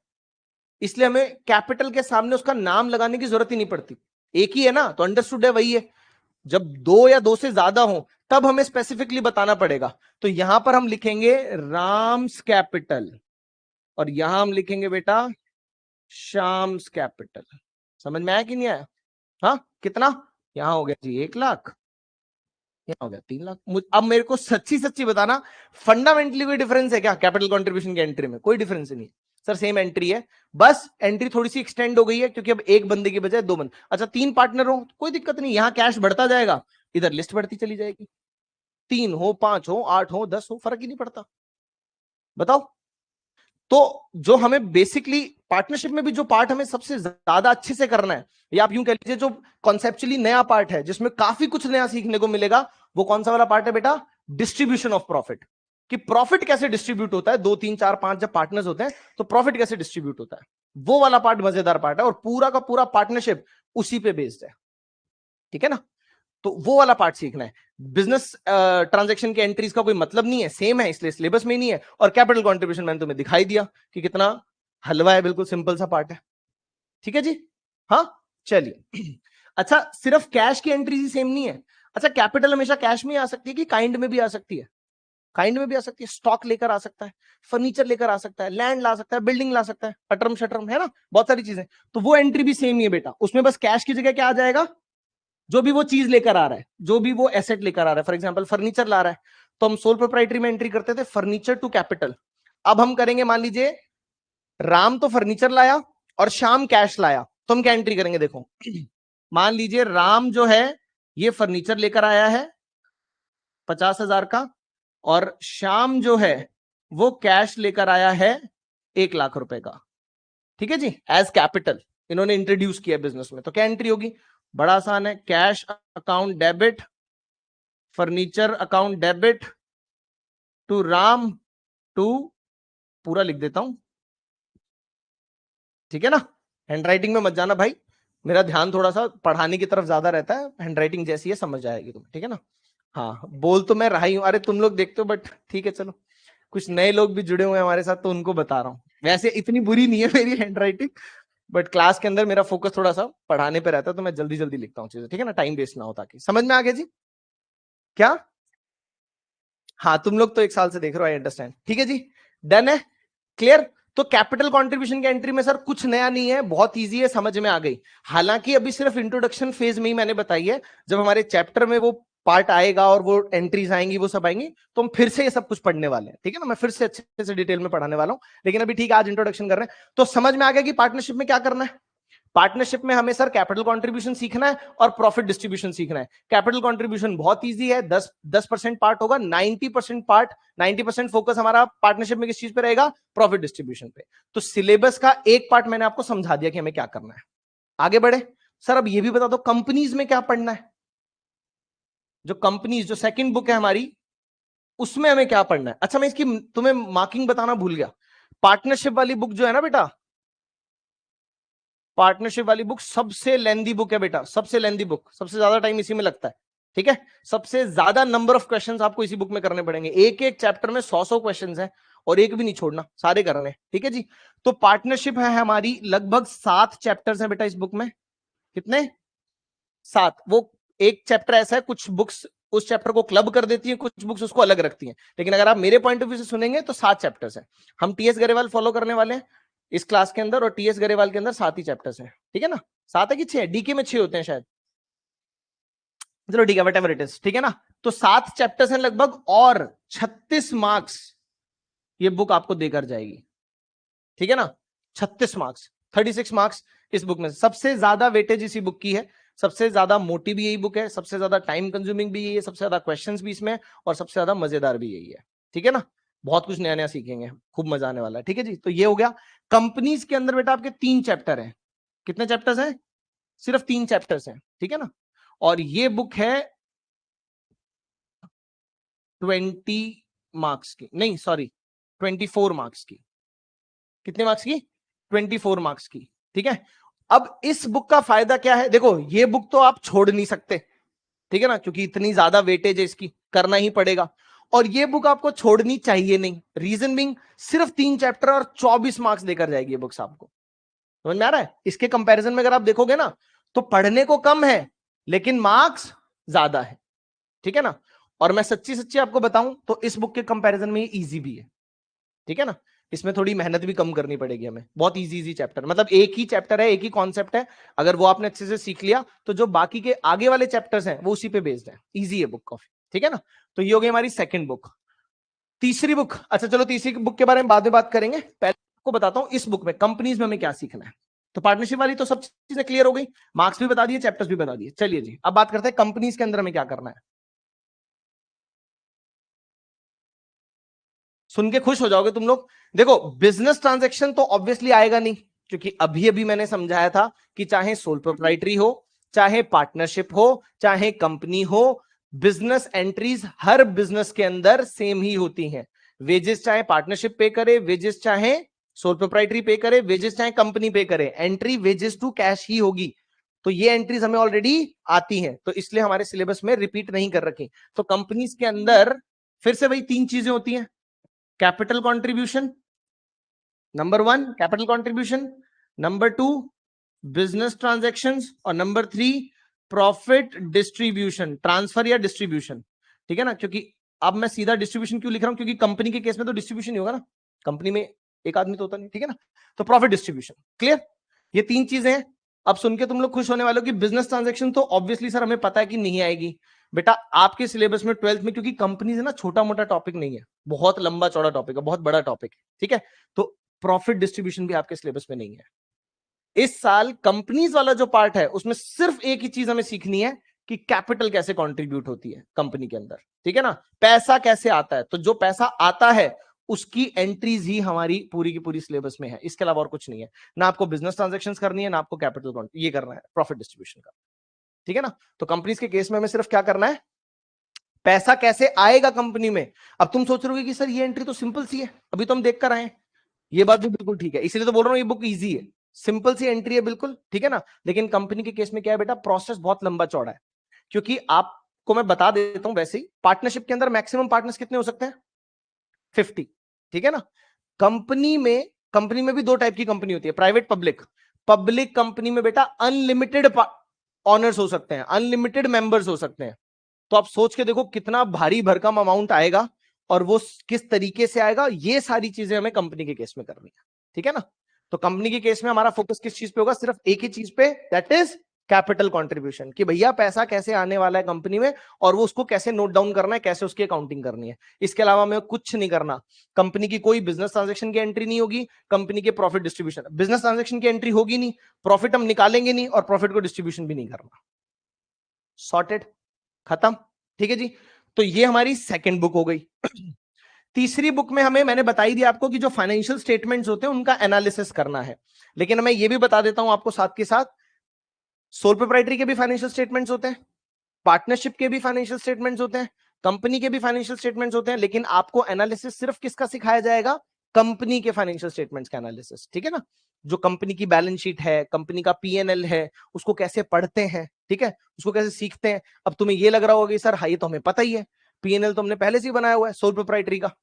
इसलिए हमें कैपिटल के सामने उसका नाम लगाने की जरूरत ही नहीं पड़ती। एक ही है ना, तो अंडरस्टूड है, वही है। जब दो या दो से ज्यादा हो तब हमें स्पेसिफिकली बताना पड़ेगा। तो यहां पर हम लिखेंगे राम्स कैपिटल, और यहां हम लिखेंगे बेटा श्याम्स कैपिटल। समझ में आया कि नहीं आया? हाँ, कितना? यहां हो गया जी 1 लाख, यहाँ हो गया 3 लाख। अब मेरे को सच्ची सच्ची बताना, फंडामेंटली कोई डिफरेंस है क्या कैपिटल कंट्रीब्यूशन की एंट्री में? कोई डिफरेंस नहीं है सर, सेम एंट्री है, बस एंट्री थोड़ी सी एक्सटेंड हो गई है क्योंकि अब एक बंदे की बजाय 2 बंदे। अच्छा, 3 पार्टनर हो कोई दिक्कत नहीं, यहाँ कैश बढ़ता जाएगा, इधर लिस्ट बढ़ती चली जाएगी। 3 हो, 5 हो, 8 हो, 10 हो, फर्क ही नहीं पड़ता। बताओ। तो जो हमें बेसिकली पार्टनरशिप में भी जो पार्ट हमें सबसे ज्यादा अच्छे से करना है, या आप यूं कह लीजिए जो कॉन्सेप्चुअली नया पार्ट है जिसमें काफी कुछ नया सीखने को मिलेगा, वो कौन सा वाला पार्ट है बेटा? Distribution of profit. कि प्रॉफिट कैसे डिस्ट्रीब्यूट होता है, 2 3 4 5 जब पार्टनर्स होते हैं तो प्रॉफिट कैसे डिस्ट्रीब्यूट होता है, वो वाला पार्ट मजेदार पार्ट है, और पूरा का पूरा पार्टनरशिप उसी पे बेस्ड है। ठीक है ना? तो वो वाला पार्ट सीखना है। बिजनेस ट्रांजैक्शन के एंट्रीज का कोई मतलब नहीं है, सेम है, इसलिए सिलेबस में नहीं है। और कैपिटल कंट्रीब्यूशन मैंने तुम्हें दिखाई दिया कि कितना हलवा है, बिल्कुल सिंपल सा पार्ट है। ठीक है जी? हाँ, चलिए। अच्छा, सिर्फ कैश की एंट्रीज ही सेम नहीं है। अच्छा, कैपिटल हमेशा कैश में आ सकती है कि काइंड में भी आ सकती है? काइंड में भी आ सकती है। स्टॉक लेकर आ सकता है, फर्नीचर लेकर आ सकता है, लैंड ला सकता है, बिल्डिंग ला सकता है, अटर्म शटर्म, है ना, बहुत सारी चीजें। तो वो एंट्री भी सेम ही है बेटा, उसमें बस कैश की जगह क्या आ जाएगा? जो भी वो चीज लेकर आ रहा है, जो भी वो एसेट लेकर आ रहा है, फॉर एग्जांपल फर्नीचर ला रहा है, तो हम सोल प्रोप्राइटरी में एंट्री करते थे फर्नीचर टू कैपिटल। अब हम करेंगे, मान लीजिए राम तो फर्नीचर लाया और श्याम कैश लाया, तो हम क्या एंट्री करेंगे? देखो, मान लीजिए राम जो है ये फर्नीचर लेकर आया है 50,000 का, और श्याम जो है वो कैश लेकर आया है 1 लाख रुपए का। ठीक है जी? एज कैपिटल इन्होंने इंट्रोड्यूस किया बिजनेस में, तो क्या एंट्री होगी? बड़ा आसान है, cash account debit, furniture account debit to Ram to, पूरा लिख देता हूं। ठीक है ना? हैंडराइटिंग में मत जाना भाई, मेरा ध्यान थोड़ा सा पढ़ाने की तरफ ज्यादा रहता है, हैंडराइटिंग जैसी है समझ जाएगी तुम्हें। ठीक है ना? हाँ, बोल तो मैं रहा ही हूं, अरे तुम लोग देखते हो, बट ठीक है चलो, कुछ नए लोग भी जुड़े हुए हैं हमारे साथ तो उनको बता रहा हूँ। वैसे इतनी बुरी नहीं है मेरी हैंडराइटिंग, बट क्लास के अंदर मेरा फोकस थोड़ा सा पढ़ाने पे रहता है, तो मैं जल्दी जल्दी लिखता हूँ चीजें। ठीक है ना? टाइम वेस्ट ना हो, ताकि समझ में आ गया जी? क्या? हाँ, तुम लोग तो 1 साल से देख रहे हो, आई अंडरस्टैंड। ठीक है जी? डन है? क्लियर? तो कैपिटल कंट्रीब्यूशन की एंट्री में सर कुछ नया नहीं है, बहुत इजी है, समझ में आ गई। हालांकि अभी सिर्फ इंट्रोडक्शन फेज में ही मैंने बताई है, जब हमारे चैप्टर में वो पार्ट आएगा और वो एंट्रीज आएंगी, वो सब आएंगी, तो हम फिर से ये सब कुछ पढ़ने वाले हैं। ठीक है ना? मैं फिर से अच्छे से डिटेल में पढ़ाने वाला हूं, लेकिन अभी ठीक है, आज इंट्रोडक्शन कर रहे हैं। तो समझ में आ गया कि पार्टनरशिप में क्या करना है। पार्टनरशिप में हमें सर कैपिटल कंट्रीब्यूशन सीखना है और प्रॉफिट डिस्ट्रीब्यूशन सीखना है। कैपिटल कंट्रीब्यूशन बहुत इजी है, 10% पार्ट होगा, 90% पार्ट, 90% फोकस हमारा पार्टनरशिप में किस चीज पे रहेगा? प्रॉफिट डिस्ट्रीब्यूशन पे। तो सिलेबस का एक पार्ट मैंने आपको समझा दिया कि हमें क्या करना है। आगे बढ़े सर, अब ये भी बता दो कंपनीज में क्या पढ़ना है। जो कंपनीज, जो सेकंड बुक है हमारी, उसमें हमें क्या पढ़ना है? अच्छा, मैं इसकी तुम्हें मार्किंग बताना भूल गया। पार्टनरशिप वाली बुक जो है ना बेटा, पार्टनरशिप वाली बुक सबसे लेंदी बुक है बेटा, सबसे लेंदी बुक, सबसे ज्यादा टाइम इसी में लगता है। ठीक है? सबसे ज्यादा नंबर ऑफ क्वेश्चंस आपको इसी बुक में करने पड़ेंगे, एक एक चैप्टर में 100 क्वेश्चंस हैं, और एक भी नहीं छोड़ना, सारे करने। ठीक है जी? तो पार्टनरशिप है हमारी, लगभग 7 चैप्टर्स हैं बेटा इस बुक में। कितने? 7। वो एक चैप्टर ऐसा है, कुछ बुक्स उस चैप्टर को क्लब कर देती हैं, कुछ बुक्स उसको अलग रखती हैं, लेकिन अगर आप मेरे पॉइंट ऑफ व्यू से सुनेंगे तो 7 चैप्टर्स हैं। हम टीएस गरेवाल फॉलो करने वाले हैं इस क्लास के अंदर, और टीएस गरेवाल के अंदर 7 ही चैप्टर्स हैं। ठीक है ना? 7 है कि 6? डीके में 6 होते हैं शायद, चलो ठीक है, वट एवर इट इज। ठीक है ना? तो 7 चैप्टर्स हैं लगभग, और 36 मार्क्स ये बुक आपको देकर जाएगी। ठीक है ना? 36 मार्क्स, 36 मार्क्स इस बुक में। सबसे ज्यादा वेटेज इसी बुक की है, सबसे ज्यादा मोटी भी यही बुक है, सबसे ज्यादा टाइम कंज्यूमिंग भी यही है, सबसे ज्यादा क्वेश्चंस भी इसमें, और सबसे ज्यादा मजेदार भी यही है। ठीक है ना? बहुत कुछ नया नया सीखेंगे, खूब मजा आने वाला है। ठीक है जी? तो ये हो गया। कंपनीज के अंदर बेटा आपके 3 चैप्टर हैं। कितने चैप्टर्स हैं? सिर्फ 3 चैप्टर्स हैं। ठीक है ना? और ये बुक है 20 मार्क्स की, नहीं सॉरी, 24 मार्क्स की। कितने मार्क्स की? 24 मार्क्स की। ठीक है, अब इस बुक का फायदा क्या है? देखो ये बुक तो आप छोड़ नहीं सकते, ठीक है ना, क्योंकि इतनी ज्यादा वेटेज है इसकी, करना ही पड़ेगा। और ये बुक आपको छोड़नी चाहिए नहीं। रीजन बिंग, सिर्फ 3 चैप्टर और 24 मार्क्स देकर जाएगी ये बुक्स आपको। समझ में आ रहा है? इसके कंपैरिजन में अगर आप देखोगे ना, तो पढ़ने को कम है लेकिन मार्क्स ज्यादा है, ठीक है ना। और मैं सच्ची सच्ची आपको बताऊं तो इस बुक के कंपैरिजन में ये इजी भी है, ठीक है ना। इसमें थोड़ी मेहनत भी कम करनी पड़ेगी हमें, बहुत इजी इजी चैप्टर, मतलब एक ही चैप्टर है, एक ही कॉन्सेप्ट है, अगर वो आपने अच्छे से सीख लिया तो जो बाकी के आगे वाले चैप्टर्स हैं वो उसी पे बेस्ड है, इजी है बुक काफी, ठीक है ना। तो ये हो गई हमारी सेकंड बुक। तीसरी बुक, अच्छा चलो तीसरी बुक के बारे में बाद में बात करेंगे, पहले आपको बताता हूं इस बुक में कंपनीज में हमें क्या सीखना है। तो पार्टनरशिप वाली तो सब चीजें क्लियर हो गई, मार्क्स भी बता दिए, चैप्टर्स भी बता दिए। चलिए जी, अब बात करते हैं कंपनीज के अंदर हमें क्या करना है। सुन के खुश हो जाओगे तुम लोग। देखो बिजनेस ट्रांजैक्शन तो ऑब्वियसली आएगा नहीं, क्योंकि अभी अभी मैंने समझाया था कि चाहे सोल प्रोप्राइटरी हो, चाहे पार्टनरशिप हो, चाहे कंपनी हो, बिजनेस एंट्रीज हर बिजनेस के अंदर सेम ही होती हैं। वेजेस चाहे पार्टनरशिप पे करे, वेजेस चाहे सोल प्रोप्राइटरी पे करे, वेजेस चाहे कंपनी पे करे, एंट्री वेजेस टू कैश ही होगी। तो ये एंट्रीज हमें ऑलरेडी आती हैं, तो इसलिए हमारे सिलेबस में रिपीट नहीं कर रखी। तो कंपनीज के अंदर फिर से वही 3 चीजें होती हैं। Capital contribution, number 1 capital contribution, number 2 business transactions, और नंबर 3 प्रॉफिट डिस्ट्रीब्यूशन, ट्रांसफर या डिस्ट्रीब्यूशन, ठीक है ना। क्योंकि अब मैं सीधा डिस्ट्रीब्यूशन क्यों लिख रहा हूं, क्योंकि कंपनी के केस में तो डिस्ट्रीब्यूशन ही होगा ना, कंपनी में एक आदमी तो होता नहीं, ठीक है ना। तो प्रॉफिट डिस्ट्रीब्यूशन, क्लियर। ये 3 चीजें हैं। अब सुन के तुम लोग खुश होने वाले हो कि बिजनेस ट्रांजैक्शन तो ऑब्वियसली सर हमें पता है कि नहीं आएगी। बेटा आपके सिलेबस में 12th में, क्योंकि कंपनीज है ना, छोटा मोटा टॉपिक नहीं है, बहुत लंबा चौड़ा टॉपिक है, बहुत बड़ा टॉपिक है, ठीक है। तो प्रॉफिट डिस्ट्रीब्यूशन भी आपके सिलेबस में नहीं है। इस साल कंपनीज वाला जो पार्ट है उसमें सिर्फ एक ही चीज हमें सीखनी है कि कैपिटल कैसे कंट्रीब्यूट होती है कंपनी के अंदर, ठीक है ना, पैसा कैसे आता है। तो जो पैसा आता है उसकी एंट्रीज ही हमारी पूरी की पूरी सिलेबस में है, इसके अलावा और कुछ नहीं है। ना आपको बिजनेस ट्रांजैक्शंस करनी है, ना आपको कैपिटल ये करना है, प्रॉफिट डिस्ट्रीब्यूशन का, ठीक है ना। तो कंपनीज के केस में हमें सिर्फ क्या करना है, पैसा कैसे आएगा कंपनी में। अब तुम सोच रहे हो कि सर ये एंट्री तो सिंपल सी है, अभी तो हम देख कर आए, ये बात भी बिल्कुल ठीक है, इसीलिए तो बोल रहा हूं ये बुक इजी है, सिंपल सी एंट्री है बिल्कुल, ठीक है ना। लेकिन कंपनी के केस में क्या है बेटा, प्रोसेस बहुत लंबा चौड़ा है। क्योंकि आपको मैं बता देता हूं, वैसे ही पार्टनरशिप के अंदर मैक्सिमम पार्टनर्स कितने हो सकते हैं, 50, ठीक है ना। कंपनी में भी 2 टाइप की कंपनी होती है, प्राइवेट पब्लिक। पब्लिक कंपनी में बेटा अनलिमिटेड ऑनर्स हो सकते हैं, अनलिमिटेड मेंबर्स हो सकते हैं। तो आप सोच के देखो कितना भारी भरकम अमाउंट आएगा, और वो किस तरीके से आएगा, ये सारी चीजें हमें कंपनी के केस में करनी है, ठीक है ना। तो कंपनी के केस में हमारा फोकस किस चीज पे होगा, सिर्फ एक ही चीज पे, दैट इज कैपिटल कंट्रीब्यूशन, कि भैया पैसा कैसे आने वाला है कंपनी में, और वो उसको कैसे नोट डाउन करना है, कैसे उसकी अकाउंटिंग करनी है। इसके अलावा हमें कुछ नहीं करना। कंपनी की कोई बिजनेस ट्रांजेक्शन की एंट्री नहीं होगी, कंपनी के प्रॉफिट डिस्ट्रीब्यूशन, बिजनेस ट्रांजेक्शन की एंट्री होगी नहीं, प्रॉफिट हम निकालेंगे नहीं, और प्रॉफिट को डिस्ट्रीब्यूशन भी नहीं करना। सॉर्टेड, खत्म, ठीक है जी। तो ये हमारी सेकंड बुक हो गई। तीसरी बुक में हमें, मैंने बताई दिया आपको कि जो फाइनेंशियल स्टेटमेंट्स होते हैं उनका एनालिसिस करना है। लेकिन मैं ये भी बता देता हूं आपको साथ के साथ, सोल प्रोप्राइटरी के भी फाइनेंशियल स्टेटमेंट्स होते हैं, पार्टनरशिप के भी फाइनेंशियल स्टेटमेंट्स होते हैं, कंपनी के भी फाइनेंशियल स्टेटमेंट्स होते हैं, लेकिन आपको एनालिसिस सिर्फ किसका सिखाया जाएगा, कंपनी के फाइनेंशियल स्टेटमेंट्स का एनालिसिस, ठीक है ना। जो कंपनी की बैलेंस शीट है, कंपनी का पीएनएल है, उसको कैसे पढ़ते हैं, ठीक है, उसको कैसे सीखते हैं। अब तुम्हें ये लग रहा होगा कि सर हाँ ये तो हमें पता ही है, पीएनएल तो हमने पहले से ही बनाया हुआ है, सोल प्रोप्राइटरी का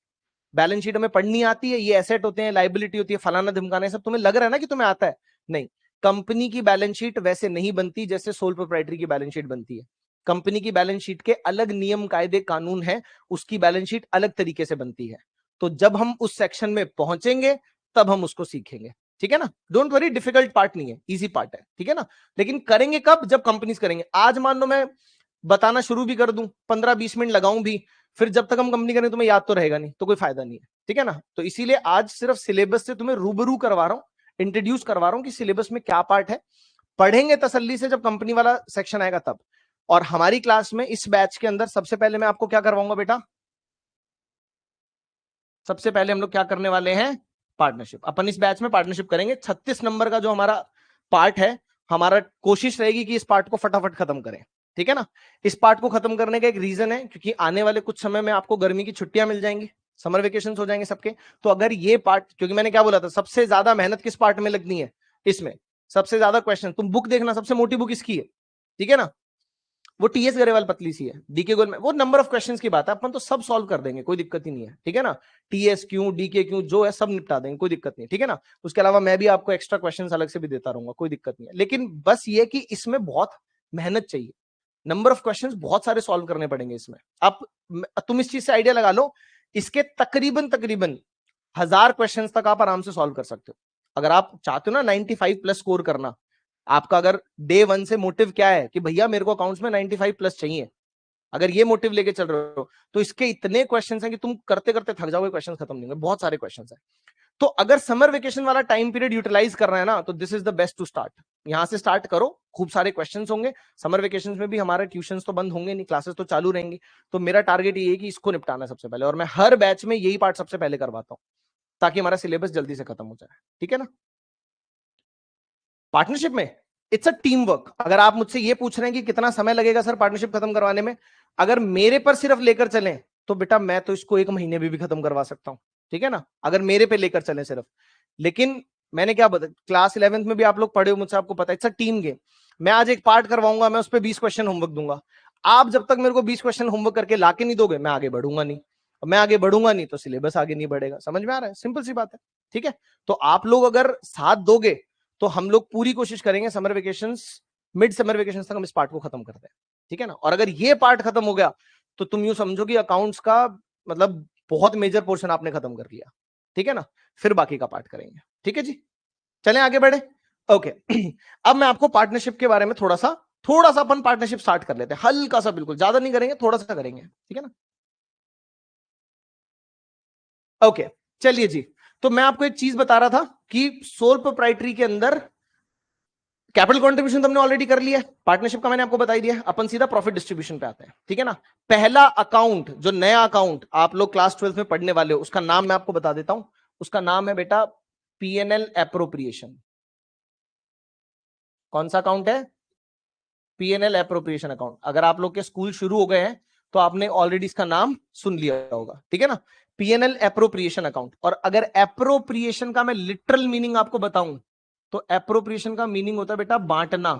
बैलेंस शीट हमें पढ़नी आती है, ये एसेट होते हैं, लाइबिलिटी होती है, फलाना धमकाना, सब तुम्हें लग रहा है ना कि तुम्हें आता है। नहीं, कंपनी की बैलेंस शीट वैसे नहीं बनती जैसे सोल प्रोप्राइटरी की बैलेंस शीट बनती है। कंपनी की बैलेंस शीट के अलग नियम कायदे कानून है, उसकी बैलेंस शीट अलग तरीके से बनती है। तो जब हम उस सेक्शन में पहुंचेंगे तब हम उसको सीखेंगे, ठीक है ना। डोंट वरी, डिफिकल्ट पार्ट नहीं है, इजी पार्ट है, ठीक है ना। लेकिन करेंगे कब, जब कंपनीज करेंगे। आज मान लो मैं बताना शुरू भी कर दूं, 15-20 मिनट लगाऊं भी, फिर जब तक हम कंपनी करें तुम्हें याद तो रहेगा नहीं, तो कोई फायदा नहीं है, ठीक है ना। तो इसीलिए आज सिर्फ सिलेबस से तुम्हें रूबरू करवा रहा हूं, इंट्रोड्यूस करवा रहा हूं कि सिलेबस में क्या पार्ट है। पढ़ेंगे तसल्ली से जब कंपनी वाला सेक्शन आएगा तब। और हमारी क्लास में इस बैच के अंदर सबसे पहले मैं आपको क्या करवाऊंगा बेटा, सबसे पहले हम लोग क्या करने वाले हैं, पार्टनरशिप। अपन इस बैच में पार्टनरशिप करेंगे। 36 नंबर का जो हमारा पार्ट है, हमारा कोशिश रहेगी कि इस पार्ट को फटाफट खत्म करें, ठीक है ना। इस पार्ट को खत्म करने का एक रीजन है, क्योंकि आने वाले कुछ समय में आपको गर्मी की छुट्टियां मिल जाएंगी, समर वेकेशन हो जाएंगे सबके। तो अगर ये पार्ट, क्योंकि मैंने क्या बोला था सबसे ज्यादा मेहनत किस पार्ट में लगनी है, इसमें सबसे ज्यादा क्वेश्चन, तुम बुक देखना सबसे मोटी बुक इसकी है, ठीक है ना, वो टीएस गरेवाल पतली सी है, डीके गोल में वो नंबर ऑफ क्वेश्चंस की बात है, अपन तो सब सॉल्व कर देंगे, कोई दिक्कत ही नहीं है, ठीक है ना, टीएस क्यों डीके क्यों जो है सब निपटा देंगे, कोई दिक्कत नहीं, ठीक है ना। उसके अलावा मैं भी आपको एक्स्ट्रा क्वेश्चंस अलग से भी देता रहूंगा, कोई दिक्कत नहीं है, लेकिन बस ये कि इसमें बहुत मेहनत चाहिए, नंबर ऑफ क्वेश्चंस बहुत सारे सॉल्व करने पड़ेंगे इसमें। आप तुम इस चीज से आइडिया लगा लो, इसके तकरीबन तकरीबन 1000 क्वेश्चंस तक आप आराम से सॉल्व कर सकते हो, अगर आप चाहते हो ना 95 प्लस स्कोर करना। आपका अगर डे वन से मोटिव क्या है कि भैया मेरे को अकाउंट्स में 95 प्लस चाहिए, अगर ये मोटिव लेके चल रहे हो तो इसके इतने क्वेश्चंस हैं कि तुम करते करते थक जाओगे, क्वेश्चंस खत्म नहीं होंगे, बहुत सारे क्वेश्चंस हैं। तो अगर समर वेकेशन वाला टाइम पीरियड यूटिलाइज करना है ना, तो this is the best to start, यहां से स्टार्ट करो, खूब सारे क्वेश्चंस होंगे। समर वेकेशन में भी हमारे ट्यूशंस तो बंद होंगे नहीं, क्लासेस तो चालू रहेंगी, तो मेरा टारगेट ये है कि इसको निपटाना सबसे पहले, और मैं हर बैच में यही पार्ट सबसे पहले करवाता हूं ताकि हमारा सिलेबस जल्दी से खत्म हो जाए, ठीक है ना। पार्टनरशिप में इट्स अ टीम वर्क। अगर आप मुझसे ये पूछ रहे हैं कि कितना समय लगेगा सर पार्टनरशिप खत्म करवाने में, अगर मेरे पर सिर्फ लेकर चलें तो बेटा मैं तो इसको 1 महीने में भी खत्म करवा सकता हूं, ठीक है ना, अगर मेरे पे लेकर चलें सिर्फ। लेकिन मैंने क्या बता, क्लास 11th में भी आप लोग पढ़े हो मुझसे, आपको पता है इट्स अ टीम गेम। मैं आज एक पार्ट करवाऊंगा, मैं उस पर 20 क्वेश्चन होमवर्क दूंगा, आप जब तक मेरे को 20 क्वेश्चन होमवर्क करके लाके नहीं दोगे मैं आगे बढ़ूंगा नहीं, मैं आगे बढ़ूंगा नहीं तो सिलेबस आगे नहीं बढ़ेगा, समझ में आ रहा है, सिंपल सी बात है, ठीक है। तो आप लोग अगर साथ दोगे तो हम लोग पूरी कोशिश करेंगे summer vacations, mid summer vacations तक हम इस पार्ट को खत्म कर दें, ठीक है ना। और अगर ये पार्ट खत्म हो गया तो तुम यूं समझो कि अकाउंट्स का मतलब बहुत मेजर पोर्शन आपने खत्म कर लिया, ठीक है ना, फिर बाकी का पार्ट करेंगे, ठीक है जी। चलें आगे बढ़े, ओके। अब मैं आपको पार्टनरशिप के बारे में थोड़ा सा अपन पार्टनरशिप स्टार्ट कर लेते हैं, हल्का सा, बिल्कुल ज्यादा नहीं करेंगे, थोड़ा सा करेंगे, ठीक है ना। ओके, चलिए जी। तो मैं आपको एक चीज बता रहा था कि सोल प्रोप्राइटरी के अंदर कैपिटल कंट्रीब्यूशन तो हमने ऑलरेडी कर लिया है, पार्टनरशिप का मैंने आपको बता ही दिया, अपन सीधा प्रॉफिट डिस्ट्रीब्यूशन पे आते हैं, ठीक है ना। पहला अकाउंट, जो नया अकाउंट आप लोग क्लास 12 में पढ़ने वाले हो, उसका नाम मैं आपको बता देता हूं, उसका नाम है बेटा पीएनएल एप्रोप्रिएशन। कौन सा अकाउंट है? PNL appropriation account. अगर आप लोग के स्कूल शुरू हो गए हैं तो आपने ऑलरेडी इसका नाम सुन लिया होगा, ठीक है ना, पीएनएल एप्रोप्रिएशन अकाउंट। और अगर एप्रोप्रिएशन का मैं लिटरल मीनिंग आपको बताऊं तो एप्रोप्रिएशन का मीनिंग होता है बेटा बांटना,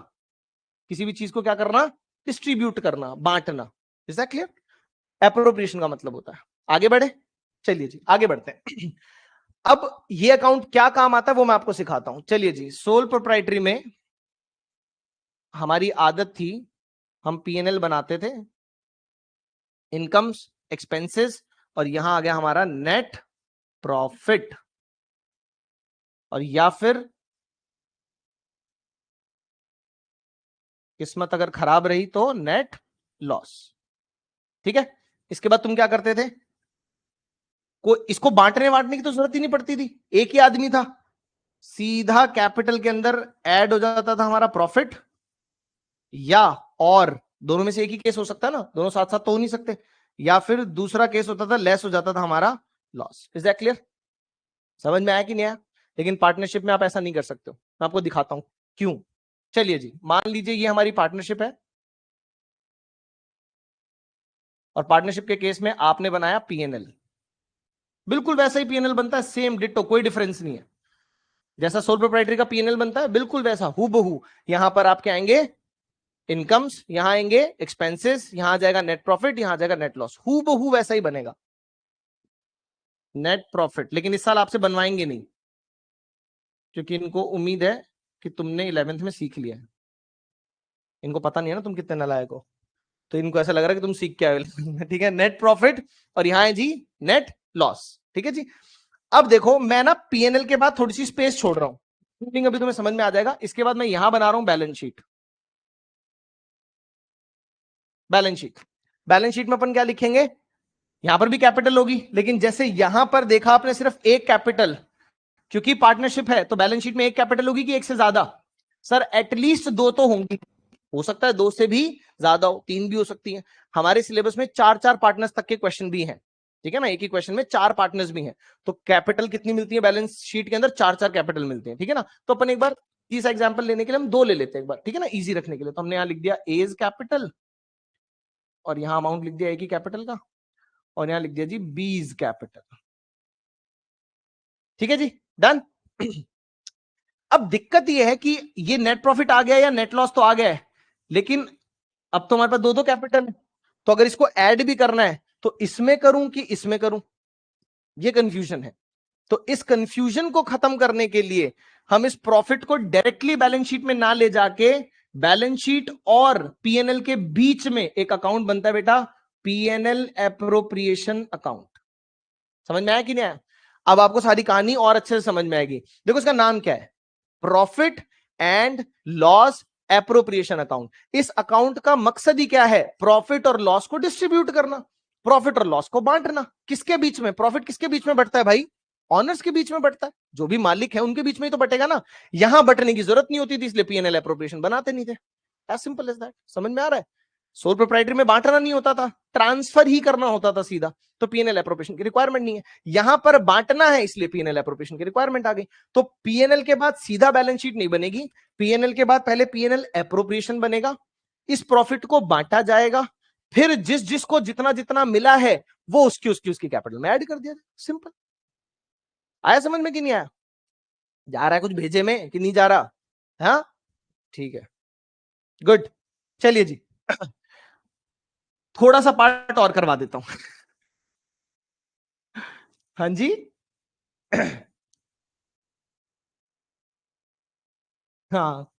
किसी भी चीज को क्या करना, डिस्ट्रीब्यूट करना, बांटना। Is that clear? एप्रोप्रिएशन का मतलब होता है। आगे बढ़े, चलिए जी आगे बढ़ते हैं। अब ये अकाउंट क्या काम आता है वो मैं आपको सिखाता हूं, चलिए जी। सोल प्रोप्राइटरी में हमारी आदत थी, हम पीएनएल बनाते थे, इनकम्स, एक्सपेंसेस, और यहां आ गया हमारा नेट प्रॉफिट, और या फिर किस्मत अगर खराब रही तो नेट लॉस, ठीक है। इसके बाद तुम क्या करते थे, को इसको बांटने बांटने की तो जरूरत ही नहीं पड़ती थी, एक ही आदमी था, सीधा कैपिटल के अंदर ऐड हो जाता था हमारा प्रॉफिट, या और दोनों में से एक ही केस हो सकता है ना, दोनों साथ साथ तो हो नहीं सकते, या फिर दूसरा केस होता था लेस हो जाता था हमारा लॉस। Is that clear? समझ में आया कि नहीं आया? लेकिन पार्टनरशिप में आप ऐसा नहीं कर सकते हो, मैं आपको दिखाता हूं क्यों। चलिए जी, मान लीजिए ये हमारी पार्टनरशिप है, और पार्टनरशिप के केस में आपने बनाया पीएनएल, बिल्कुल वैसा ही पीएनएल बनता है, सेम डिट्टो, कोई डिफरेंस नहीं है, जैसा सोल प्रोप्राइटरी का पीएनएल बनता है बिल्कुल वैसा हूबहू। यहां पर आपके आएंगे इनकम्स, यहां आएंगे एक्सपेंसेस, यहां आ जाएगा नेट प्रॉफिट, यहां आ जाएगा नेट लॉस, हूबहू वैसा ही बनेगा नेट प्रॉफिट। लेकिन इस साल आपसे बनवाएंगे नहीं, क्योंकि इनको उम्मीद है कि तुमने 11th में सीख लिया है, इनको पता नहीं है ना तुम कितने नालायक हो, तो इनको ऐसा लग रहा है कि तुम सीख के आए हो। ठीक है, नेट प्रॉफिट, और यहां है जी नेट लॉस, ठीक है जी। अब देखो मैं ना पीएनएल के बाद थोड़ी सी स्पेस छोड़ रहा हूं, अभी तुम्हें समझ में आ जाएगा। इसके बाद मैं यहां बना रहा हूं balance sheet, balance sheet, balance sheet में अपन क्या लिखेंगे, यहां पर भी कैपिटल होगी, लेकिन जैसे यहां पर देखा आपने सिर्फ एक कैपिटल, क्योंकि पार्टनरशिप है तो बैलेंस शीट में एक कैपिटल होगी कि एक से ज्यादा? सर एटलीस्ट दो तो होंगी, हो सकता है दो से भी ज्यादा हो, तीन भी हो सकती है। हमारे सिलेबस में चार चार पार्टनर्स तक के क्वेश्चन भी हैं, ठीक है ना, एक ही क्वेश्चन में चार पार्टनर्स भी हैं, तो कैपिटल कितनी मिलती है बैलेंस शीट के अंदर? चार चार कैपिटल मिलते हैं, ठीक है ना। तो अपन एक बार तीसरा एग्जाम्पल लेने के लिए हम दो ले लेते हैं एक बार, ठीक है ना, इजी रखने के लिए। तो हमने यहां लिख दिया एज कैपिटल, और यहां अमाउंट लिख दिया एक ही कैपिटल का, और यहां लिख दिया जी बीज कैपिटल। ठीक है जी, डन। अब दिक्कत यह है कि ये नेट प्रॉफिट आ गया या नेट लॉस तो आ गया है, लेकिन अब तो हमारे पास दो दो कैपिटल है, तो अगर इसको ऐड भी करना है तो इसमें करूं कि इसमें करूं, ये कंफ्यूजन है। तो इस कंफ्यूजन को खत्म करने के लिए हम इस प्रॉफिट को डायरेक्टली बैलेंस शीट में ना ले जाके बैलेंस शीट और पीएनएल के बीच में एक अकाउंट बनता है बेटा, पीएनएल एप्रोप्रिएशन अकाउंट। समझ में आया कि नहीं आया? अब आपको सारी कहानी और अच्छे से समझ में आएगी। देखो इसका नाम क्या है, profit and loss appropriation account. इस अकाउंट का मकसद ही क्या है, प्रॉफिट और लॉस को डिस्ट्रीब्यूट करना, प्रॉफिट और लॉस को बांटना। किसके बीच में? प्रॉफिट किसके बीच में बढ़ता है भाई? ऑनर्स के बीच में बढ़ता है, जो भी मालिक है उनके बीच में ही तो बटेगा ना। यहां बटने की जरूरत नहीं होती थी, इसलिए पीएनएल एप्रोप्रिएशन बनाते नहीं थे। As simple as that. समझ में आ रहा है? सोल प्रोप्राइटरी में बांटना नहीं होता था, ट्रांसफर ही करना होता था सीधा, तो पीएनएल एप्रोप्रिएशन की रिक्वायरमेंट नहीं है। यहां पर बांटना है, इसलिए पीएनएल एप्रोप्रिएशन की रिक्वायरमेंट आ गई। तो पीएनएल के बाद सीधा बैलेंस शीट नहीं बनेगी, पीएनएल के बाद पहले पीएनएल एप्रोप्रिएशन बनेगा, इस प्रॉफिट को बांटा जाएगा, फिर जिस जिसको जितना जितना मिला है वो उसकी उसकी उसकी कैपिटल में ऐड कर दिया जाए। सिंपल। आया समझ में कि नहीं आया? जा रहा है कुछ भेजे में कि नहीं जा रहा? हाँ ठीक है, गुड। चलिए जी, थोड़ा सा पार्ट और करवा देता हूं। हाँ जी। हाँ,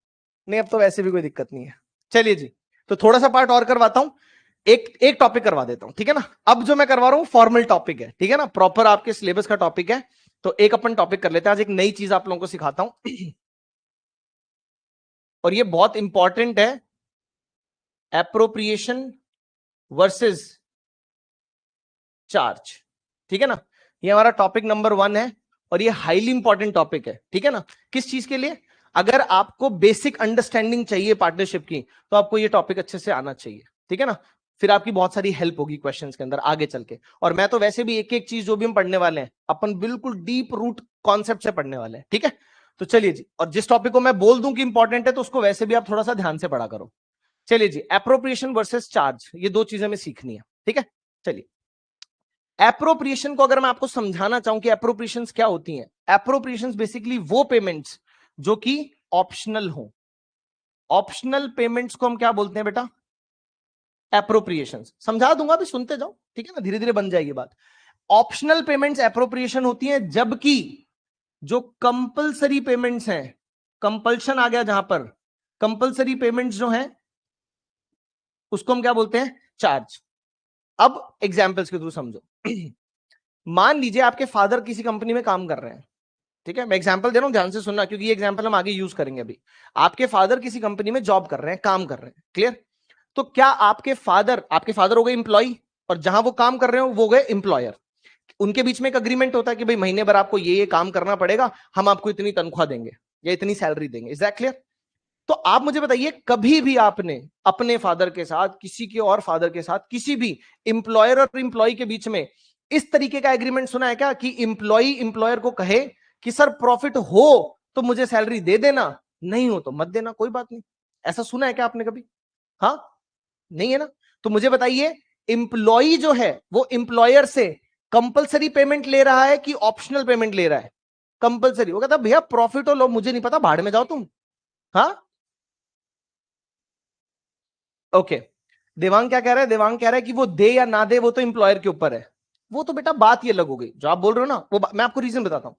नहीं अब तो वैसे भी कोई दिक्कत नहीं है। चलिए जी, तो थोड़ा सा पार्ट और करवाता हूं, एक एक टॉपिक करवा देता हूं, ठीक है ना। अब जो मैं करवा रहा हूं फॉर्मल टॉपिक है, ठीक है ना, प्रॉपर आपके सिलेबस का टॉपिक है। तो एक अपन टॉपिक कर लेते हैं आज, एक नई चीज आप लोगों को सिखाता हूं। और ये बहुत इंपॉर्टेंट है, एप्रोप्रिएशन वर्सेस चार्ज। ठीक है ना, ये हमारा टॉपिक नंबर 1 है और ये हाईली इंपॉर्टेंट टॉपिक है। ठीक है ना, किस चीज के लिए? अगर आपको बेसिक अंडरस्टैंडिंग चाहिए पार्टनरशिप की, तो आपको ये टॉपिक अच्छे से आना चाहिए। ठीक है ना, फिर आपकी बहुत सारी हेल्प होगी क्वेश्चंस के अंदर आगे चल के। और मैं तो वैसे भी एक एक चीज जो भी हम पढ़ने वाले हैं अपन बिल्कुल डीप रूट कॉन्सेप्ट से पढ़ने वाले हैं। ठीक है, तो चलिए जी, और जिस टॉपिक को मैं बोल दूं कि इंपॉर्टेंट है तो उसको वैसे भी आप थोड़ा सा ध्यान से पढ़ा करो। चलिए जी, एप्रोप्रिएशन वर्सेस चार्ज, ये दो चीजें हमें सीखनी है। ठीक है, चलिए एप्रोप्रिएशन को अगर मैं आपको समझाना चाहूं कि एप्रोप्रिएशंस क्या होती हैं, एप्रोप्रिएशंस बेसिकली वो पेमेंट्स जो कि ऑप्शनल हो। ऑप्शनल पेमेंट्स को हम क्या बोलते हैं बेटा? एप्रोप्रिएशंस। समझा दूंगा, अभी सुनते जाओ, ठीक है ना, धीरे धीरे बन जाएगी बात। ऑप्शनल पेमेंट्स एप्रोप्रिएशन होती हैं, जबकि जो कंपलसरी पेमेंट्स हैं, कंपल्शन आ गया जहां पर, कंपलसरी पेमेंट्स जो हैं उसको हम क्या बोलते हैं? चार्ज। अब एग्जाम्पल्स के थ्रू समझो। मान लीजिए आपके फादर किसी कंपनी में काम कर रहे हैं, ठीक है, मैं एग्जांपल दे रहा हूं, ध्यान से सुनना, क्योंकि ये एग्जांपल हम आगे यूज करेंगे। अभी आपके फादर किसी कंपनी में जॉब कर रहे हैं, काम कर रहे हैं, क्लियर? तो क्या आपके फादर हो गए इंप्लॉय, और जहां वो काम कर रहे हो वो गए इंप्लॉयर। उनके बीच में एक अग्रीमेंट होता है कि भाई महीने भर आपको ये काम करना पड़ेगा, हम आपको इतनी तनख्वाह देंगे या इतनी सैलरी देंगे। Is that clear? तो आप मुझे बताइए, कभी भी आपने अपने फादर के साथ, किसी के और फादर के साथ, किसी भी इंप्लॉयर और इंप्लॉय के बीच में इस तरीके का एग्रीमेंट सुना है क्या कि इंप्लॉय इंप्लॉयर को कहे कि सर प्रॉफिट हो तो मुझे सैलरी दे देना, नहीं हो तो मत देना, कोई बात नहीं? ऐसा सुना है क्या आपने कभी? हाँ, नहीं है ना। तो मुझे बताइए, इंप्लॉय जो है वो इंप्लॉयर से कंपलसरी पेमेंट ले रहा है कि ऑप्शनल पेमेंट ले रहा है? कंपलसरी। वो कहता भैया प्रॉफिट हो लो, मुझे नहीं पता, भाड़ में जाओ तुम। हाँ, ओके। देवांग क्या कह रहा है? देवांग कह रहा है कि वो दे या ना दे वो तो एम्प्लॉयर के ऊपर है। वो तो बेटा बात ये अलग हो गई, जो आप बोल रहे हो ना, वो मैं आपको रीजन बताता हूं।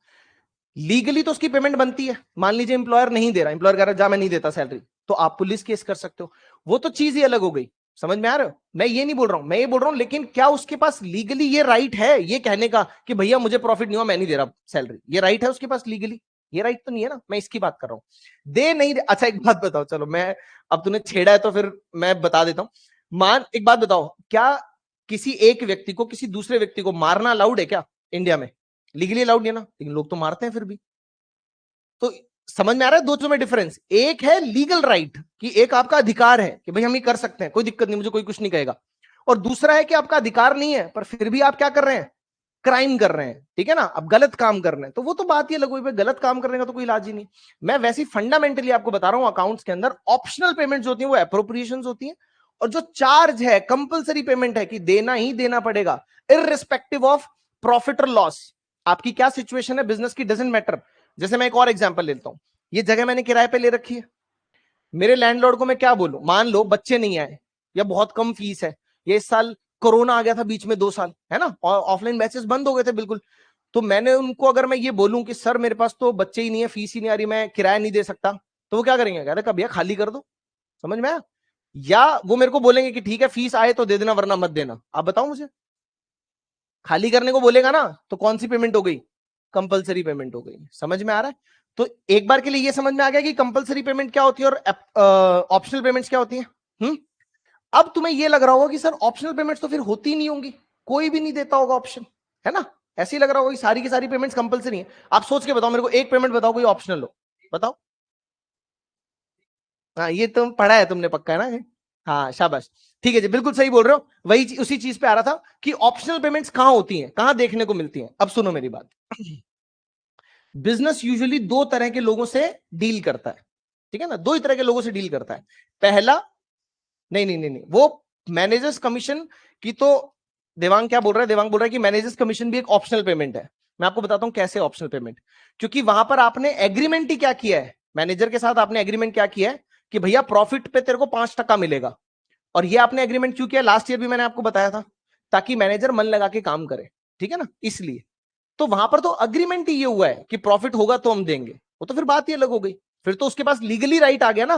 लीगली तो उसकी पेमेंट बनती है। मान लीजिए एम्प्लॉयर नहीं दे रहा, एम्प्लॉयर कह रहा है जा मैं नहीं देता सैलरी, तो आप पुलिस केस कर सकते हो। वो तो चीज ही अलग हो गई। समझ में आ रहे हो? मैं ये नहीं बोल रहा हूं, मैं ये बोल रहा हूं लेकिन क्या उसके पास लीगली ये राइट है ये कहने का कि भैया मुझे प्रॉफिट नहीं हुआ, मैं नहीं दे रहा सैलरी? ये राइट है उसके पास लीगली? ये राइट तो नहीं है ना, मैं इसकी बात कर रहा हूं। दे नहीं दे, अच्छा एक बात बताओ, चलो मैं, अब तूने छेड़ा है तो फिर मैं बता देता हूं। मान, एक बात बताओ, क्या किसी एक व्यक्ति को किसी दूसरे व्यक्ति को मारना अलाउड है क्या इंडिया में? लीगली अलाउड नहीं है ना, लेकिन लोग तो मारते हैं फिर भी। तो समझ में आ रहा है दो चीजों में डिफरेंस? एक है लीगल राइट कि एक आपका अधिकार है कि भाई हम ये कर सकते हैं, कोई दिक्कत नहीं, मुझे कोई कुछ नहीं कहेगा। और दूसरा है कि आपका अधिकार नहीं है पर फिर भी आप क्या कर रहे हैं? क्राइम कर रहे हैं, ठीक है ना, अब गलत काम कर रहे हैं। तो वो तो बात ही अलग हुई, गलत काम करने का तो कोई इलाज ही नहीं। मैं वैसे फंडामेंटली आपको बता रहा हूं, अकाउंट्स के अंदर ऑप्शनल पेमेंट्स होती हैं वो एप्रोप्रिएशंस होती हैं, और जो चार्ज है कंपलसरी पेमेंट है कि देना ही देना पड़ेगा इररिस्पेक्टिव ऑफ प्रॉफिट और लॉस। आपकी क्या सिचुएशन है बिजनेस की डजंट मैटर। जैसे मैं एक और एग्जांपल लेता हूं, ये जगह मैंने किराए पे ले रखी है, मेरे लैंडलॉर्ड को मैं क्या बोलूं, मान लो बच्चे नहीं आए या बहुत कम फीस है, ये इस साल कोरोना आ गया था बीच में 2 साल, है ना, और ऑफलाइन बैचेस बंद हो गए थे बिल्कुल। तो मैंने उनको अगर मैं ये बोलूं कि सर मेरे पास तो बच्चे ही नहीं है, फीस ही नहीं आ रही, मैं किराया नहीं दे सकता, तो वो क्या करेंगे, कहते भैया खाली कर दो। समझ में आया? या वो मेरे को बोलेंगे कि ठीक है फीस आए तो दे देना वरना मत देना। आप बताओ मुझे, खाली करने को बोलेगा ना तो कौन सी पेमेंट हो गई, कंपलसरी पेमेंट हो गई। समझ में आ रहा है? तो एक बार के लिए ये समझ में आ गया कि कंपलसरी पेमेंट क्या होती है और ऑप्शनल पेमेंट्स क्या होती है। अब तुम्हें ये लग रहा होगा कि सर ऑप्शनल पेमेंट्स तो फिर होती ही नहीं होंगी, कोई भी नहीं देता होगा ऑप्शन, है ना? ऐसे ही लग रहा होगा कि सारी की सारी पेमेंट्स कंपलसरी है। आप सोच के बताओ मेरे को, एक पेमेंट बताओ कोई ऑप्शनल हो, बताओ। हाँ ये तुम पढ़ा है तुमने पक्का, है ना? हाँ शाबाश, ठीक है जी, बिल्कुल सही बोल रहे हो। वही उसी चीज पे आ रहा था कि ऑप्शनल पेमेंट्स कहां होती हैं, कहां देखने को मिलती हैं। अब सुनो मेरी बात, बिजनेस यूजुअली दो तरह के लोगों से डील करता है, ठीक है ना, दो ही तरह के लोगों से डील करता है। पहला, नहीं नहीं नहीं नहीं, वो मैनेजर्स कमीशन की तो देवांग क्या बोल रहा है, देवांग बोल रहा है कि मैनेजर्स कमीशन भी एक ऑप्शनल पेमेंट है। मैं आपको बताता हूं कैसे ऑप्शनल पेमेंट, क्योंकि वहां पर आपने एग्रीमेंट ही क्या किया है, मैनेजर के साथ आपने एग्रीमेंट क्या किया है कि भैया प्रॉफिट पे तेरे को 5% मिलेगा। और ये आपने एग्रीमेंट क्यों किया, लास्ट ईयर भी मैंने आपको बताया था, ताकि मैनेजर मन लगा के काम करे, ठीक है ना, इसलिए। तो वहां पर तो अग्रीमेंट ही ये हुआ है कि प्रॉफिट होगा तो हम देंगे, वो तो फिर बात ही अलग हो गई। फिर तो उसके पास लीगली राइट आ गया ना,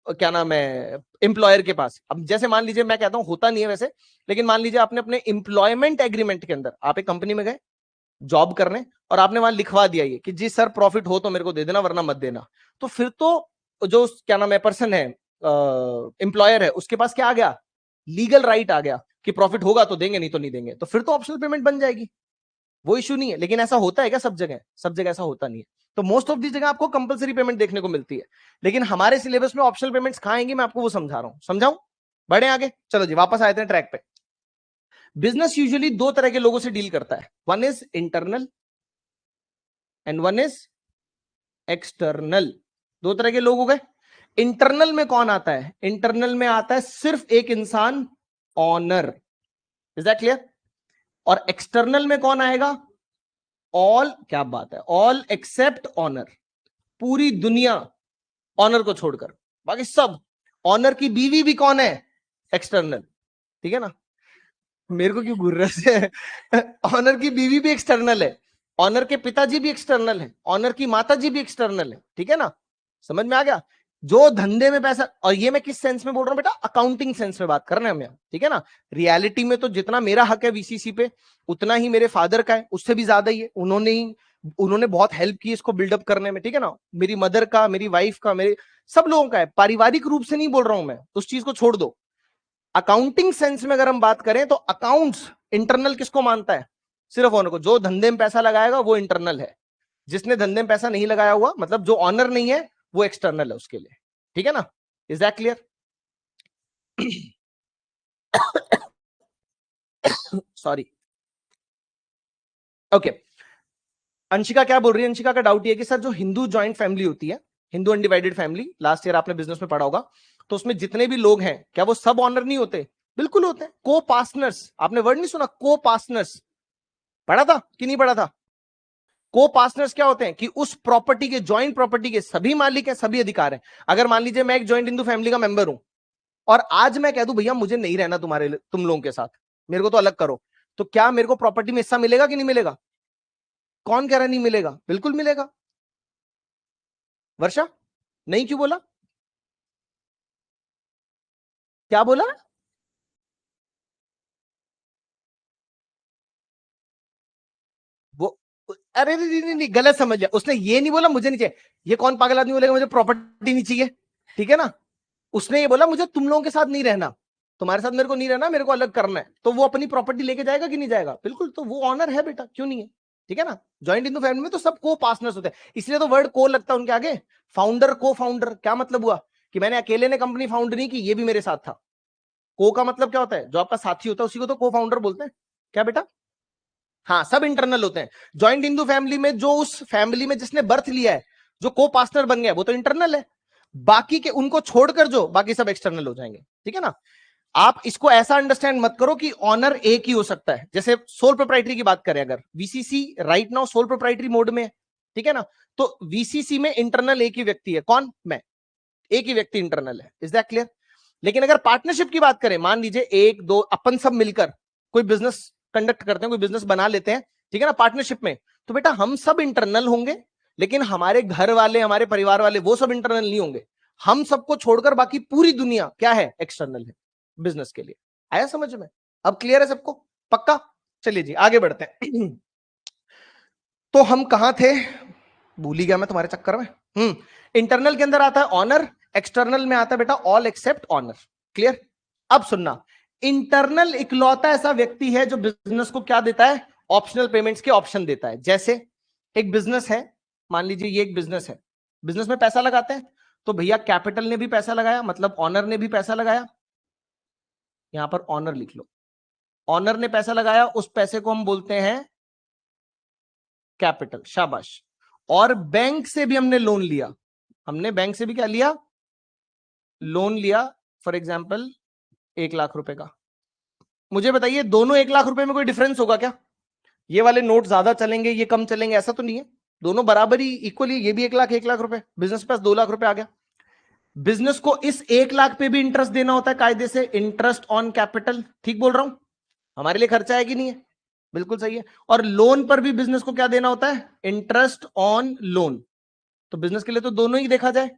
क्या नाम है, एम्प्लॉयर के पास। अब जैसे मान लीजिए, मैं कहता हूं होता नहीं है वैसे, लेकिन मान लीजिए आपने अपने एम्प्लॉयमेंट एग्रीमेंट के अंदर, आप एक कंपनी में गए जॉब करने और आपने वहां लिखवा दिया ये कि जी सर प्रॉफिट हो तो मेरे को दे देना वरना मत देना, तो फिर तो जो क्या नाम है पर्सन है, एम्प्लॉयर है, उसके पास क्या आ गया, लीगल राइट आ गया कि प्रॉफिट होगा तो देंगे नहीं तो नहीं देंगे, तो फिर तो ऑप्शनल पेमेंट बन जाएगी, वो इशू नहीं है। लेकिन ऐसा होता है क्या सब जगह, सब जगह ऐसा होता नहीं है। तो मोस्ट ऑफ दी जगह आपको कंपलसरी पेमेंट देखने को मिलती है, लेकिन हमारे सिलेबस में ऑप्शनल पेमेंट्स कहां आएंगी, मैं आपको वो समझा रहा हूं, समझाऊं? बढ़े आगे, चलो जी वापस आए थे ट्रैक पे। बिजनेस यूजुअली दो तरह के लोगों से डील करता है, one is internal and one is external. दो तरह के लोग हो गए। इंटरनल में कौन आता है, इंटरनल में आता है सिर्फ एक इंसान, ऑनर। Is that clear? और एक्सटर्नल में कौन आएगा, ऑल, क्या बात है, ऑल एक्सेप्ट ऑनर, पूरी दुनिया ऑनर को छोड़कर, बाकी सब। ऑनर की बीवी भी कौन है, एक्सटर्नल, ठीक है ना? मेरे को क्यों घूर रहे हैं ऑनर की बीवी भी एक्सटर्नल है, ऑनर के पिताजी भी एक्सटर्नल है, ऑनर की माताजी भी एक्सटर्नल है, ठीक है ना? समझ में आ गया? जो धंधे में पैसा, और ये मैं किस सेंस में बोल रहा हूं बेटा, अकाउंटिंग सेंस में बात कर रहे हैं हम यहाँ, ठीक है ना? रियलिटी में तो जितना मेरा हक है वीसीसी पे, उतना ही मेरे फादर का है, उससे भी ज्यादा ही है। उन्होंने बहुत हेल्प की इसको बिल्डअप करने में, ठीक है ना? मेरी मदर का, मेरी वाइफ का, मेरे सब लोगों का है, पारिवारिक रूप से नहीं बोल रहा हूं मैं, उस चीज को छोड़ दो। अकाउंटिंग सेंस में अगर हम बात करें तो अकाउंट्स इंटरनल किसको मानता है, सिर्फ ऑनर को। जो धंधे में पैसा लगाएगा वो इंटरनल है, जिसने धंधे में पैसा नहीं लगाया हुआ, मतलब जो ऑनर नहीं है, वो एक्सटर्नल है उसके लिए, ठीक है ना? Is that clear? Sorry, okay. Anshika क्या बोल रही है, अंशिका का डाउट ये कि सर जो हिंदू ज्वाइंट फैमिली होती है, Hindu undivided family, last year आपने बिजनेस में पढ़ा होगा, तो उसमें जितने भी लोग हैं क्या वो सब ऑनर नहीं होते? बिल्कुल होते हैं, को पार्टनर्स। आपने वर्ड नहीं सुना, को पार्टनर्स? पढ़ा था कि नहीं पढ़ा था? को पार्टनर्स क्या होते हैं कि उस प्रॉपर्टी के, ज्वाइंट प्रॉपर्टी के सभी मालिक हैं, सभी अधिकार हैं। अगर मान लीजिए मैं एक ज्वाइंट हिंदू फैमिली का मेंबर हूं और आज मैं कह दूं भैया मुझे नहीं रहना तुम लोगों के साथ, मेरे को तो अलग करो, तो क्या मेरे को प्रॉपर्टी में हिस्सा मिलेगा कि नहीं मिलेगा? कौन कह रहा नहीं मिलेगा? बिल्कुल मिलेगा। वर्षा, नहीं क्यों बोला, क्या बोला? वो, अरे नहीं नहीं नहीं, गलत समझ लिया उसने, ये नहीं बोला मुझे नहीं चाहिए। ये कौन पागल आदमी बोलेगा मुझे प्रॉपर्टी नहीं चाहिए, ठीक है ना? उसने ये बोला मुझे तुम लोगों के साथ नहीं रहना, तुम्हारे साथ मेरे को नहीं रहना, मेरे को अलग करना है, तो वो अपनी प्रॉपर्टी लेके जाएगा कि नहीं जाएगा? बिल्कुल, तो वो ऑनर है बेटा, क्यों नहीं है? ठीक है ना? ज्वाइंट हिंदू फैमिली में तो सब को पार्टनर्स होते हैं, इसलिए तो वर्ड को लगता है उनके आगे। फाउंडर, को फाउंडर, क्या मतलब हुआ कि मैंने अकेले ने कंपनी फाउंड नहीं की, ये भी मेरे साथ था। को का मतलब क्या होता है, जो आपका साथी होता है उसी को तो को फाउंडर बोलते हैं, क्या बेटा? हाँ, सब इंटरनल होते हैं। ज्वाइंट हिंदू फैमिली में जो उस फैमिली में जिसने बर्थ लिया है, जो को पार्टनर बन गया, वो तो इंटरनल है। बाकी के उनको छोड़कर जो बाकी सब एक्सटर्नल हो जाएंगे, ठीक है ना। आप इसको ऐसा अंडरस्टैंड मत करो कि ऑनर एक ही हो सकता है। जैसे सोल प्रोप्राइटरी की बात करें, अगर VCC right now sole proprietary mode में है, ठीक है ना, तो वीसीसी में इंटरनल एक ही व्यक्ति है, कौन, मैं, एक ही व्यक्ति इंटरनल है। Is that clear? लेकिन अगर पार्टनरशिप की बात करें, मान लीजिए एक दो अपन सब मिलकर कोई बिजनेस कंडक्ट करते हैं, कोई बिजनेस बना लेते हैं, ठीक है ना, पार्टनरशिप में, तो बेटा हम सब इंटरनल होंगे, लेकिन हमारे घर वाले, हमारे परिवार वाले, वो सब इंटरनल नहीं होंगे। हम सबको छोड़कर बाकी पूरी दुनिया क्या है, एक्सटर्नल है बिजनेस के लिए। आया समझ में? अब क्लियर है सबको? पक्का? चलिए जी आगे बढ़ते हैं। तो हम कहां थे, भूल ही गया मैं तुम्हारे चक्कर में। इंटरनल के अंदर आता है ऑनर, एक्सटर्नल में आता है बेटा ऑल एक्सेप्ट ऑनर। क्लियर? अब सुनना, इंटरनल इकलौता ऐसा व्यक्ति है जो बिजनेस को क्या देता है, ऑप्शनल पेमेंट्स के ऑप्शन देता है। जैसे एक बिजनेस है, मान लीजिए ये एक बिजनेस है, बिजनेस में पैसा लगाते हैं, तो भैया कैपिटल ने भी पैसा लगाया, मतलब ऑनर ने भी पैसा लगाया, यहां पर ऑनर लिख लो, ऑनर ने पैसा लगाया, उस पैसे को हम बोलते हैं कैपिटल, शाबाश। और बैंक से भी हमने लोन लिया, हमने बैंक से भी क्या लिया, लोन लिया, फॉर एग्जाम्पल 1 लाख रुपए का। मुझे बताइए दोनों 1 लाख रुपए में कोई डिफरेंस होगा क्या? ये वाले नोट ज्यादा चलेंगे, ये कम चलेंगे, ऐसा तो नहीं है, दोनों बराबर ही इक्वली, ये भी 1 लाख रुपए, बिजनेस के पास 2 लाख रुपए आ गया। बिजनेस को इस 1 लाख पे भी इंटरेस्ट देना होता है कायदे से, इंटरेस्ट ऑन कैपिटल, ठीक बोल रहा हूं? हमारे लिए खर्चा है कि नहीं है? बिल्कुल सही है। और लोन पर भी बिजनेस को क्या देना होता है, इंटरेस्ट ऑन लोन। तो बिजनेस के लिए तो दोनों ही देखा जाए,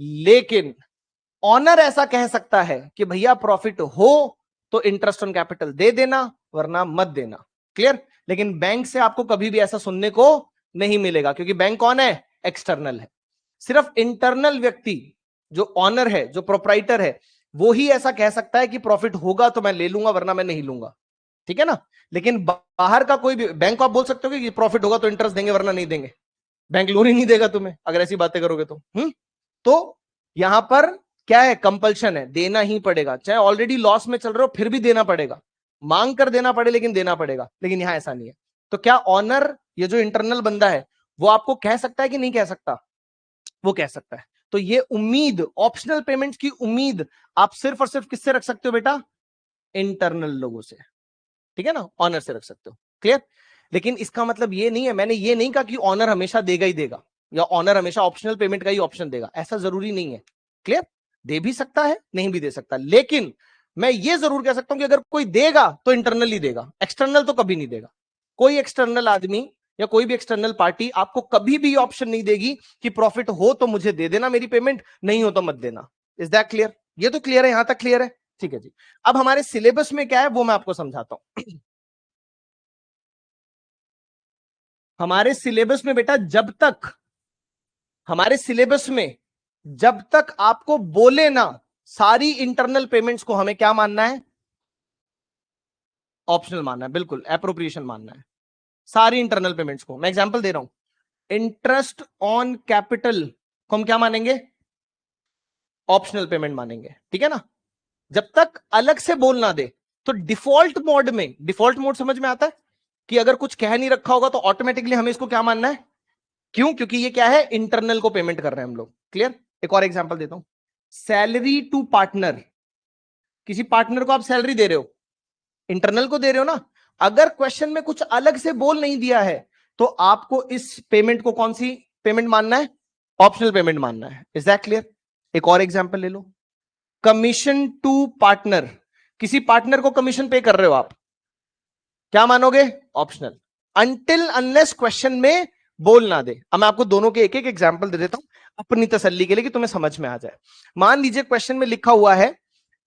लेकिन ऑनर ऐसा कह सकता है कि भैया प्रॉफिट हो तो इंटरेस्ट ऑन कैपिटल दे देना, वरना मत देना। क्लियर? लेकिन बैंक से आपको कभी भी ऐसा सुनने को नहीं मिलेगा, क्योंकि बैंक कौन है, एक्सटर्नल है। सिर्फ इंटरनल व्यक्ति जो ऑनर है, जो प्रोप्राइटर है, वो ही ऐसा कह सकता है कि प्रॉफिट होगा तो मैं ले लूंगा, वरना मैं नहीं लूंगा, ठीक है ना। लेकिन बाहर का कोई भी बैंक को आप बोल सकते हो कि प्रॉफिट होगा तो इंटरेस्ट देंगे, वरना नहीं देंगे। बैंक लोन ही नहीं देगा तुम्हें अगर ऐसी बातें करोगे तो यहां पर क्या है, कंपल्शन है, देना ही पड़ेगा, चाहे ऑलरेडी लॉस में चल रहे हो फिर भी देना पड़ेगा, मांग कर देना पड़े लेकिन देना पड़ेगा। लेकिन यहां ऐसा नहीं है। तो क्या ऑनर, ये जो इंटरनल बंदा है, वो आपको कह सकता है कि नहीं कह सकता? वो कह सकता है। तो ये उम्मीद, ऑप्शनल पेमेंट्स की उम्मीद आप सिर्फ और सिर्फ किससे रख सकते हो बेटा, इंटरनल लोगों से, ठीक है ना, ऑनर से रख सकते हो। क्लियर? लेकिन इसका मतलब ये नहीं है, मैंने ये नहीं कहा कि ऑनर हमेशा देगा ही देगा, या ऑनर हमेशा ऑप्शनल पेमेंट का ही ऑप्शन देगा, ऐसा जरूरी नहीं है। क्लियर? दे भी सकता है, नहीं भी दे सकता, लेकिन मैं ये जरूर कह सकता हूं कि अगर कोई देगा तो इंटरनल ही देगा, एक्सटर्नल तो कभी नहीं देगा। कोई एक्सटर्नल आदमी या कोई भी एक्सटर्नल पार्टी आपको कभी भी ऑप्शन नहीं देगी कि प्रॉफिट हो तो मुझे दे देना मेरी पेमेंट, नहीं हो तो मत देना। Is that clear? ये तो क्लियर है, यहां तक क्लियर है? ठीक है जी। अब हमारे सिलेबस में क्या है वो मैं आपको समझाता हूं। हमारे सिलेबस में बेटा, जब तक हमारे सिलेबस में जब तक आपको बोले ना सारी इंटरनल पेमेंट्स को हमें क्या मानना है, ऑप्शनल मानना है, बिल्कुल एप्रोप्रिएशन मानना है सारी इंटरनल पेमेंट्स को। मैं एग्जांपल दे रहा हूं, इंटरेस्ट ऑन कैपिटल को हम क्या मानेंगे, ऑप्शनल पेमेंट मानेंगे, ठीक है ना, जब तक अलग से बोल ना दे। तो डिफॉल्ट मोड में, डिफॉल्ट मोड समझ में आता है कि अगर कुछ कह नहीं रखा होगा तो ऑटोमेटिकली हमें इसको क्या मानना है, क्यों, क्योंकि ये क्या है, इंटरनल को पेमेंट कर रहे हैं हम लोग। क्लियर? एक और एग्जांपल देता हूं, सैलरी टू पार्टनर, किसी पार्टनर को आप सैलरी दे रहे हो, इंटरनल को दे रहे हो ना, अगर क्वेश्चन में कुछ अलग से बोल नहीं दिया है तो आपको इस पेमेंट को कौन सी पेमेंट मानना है, ऑप्शनल पेमेंट मानना है। Is that clear? एक और एग्जांपल ले लो, कमीशन टू पार्टनर, किसी पार्टनर को कमीशन पे कर रहे हो आप, क्या मानोगे, ऑप्शनल, अनटिल अनलेस क्वेश्चन में बोल ना दे। अब मैं आपको दोनों के एक एक एग्जांपल दे देता हूं अपनी तसल्ली के लिए कि तुम्हें समझ में आ जाए। मान लीजिए क्वेश्चन में लिखा हुआ है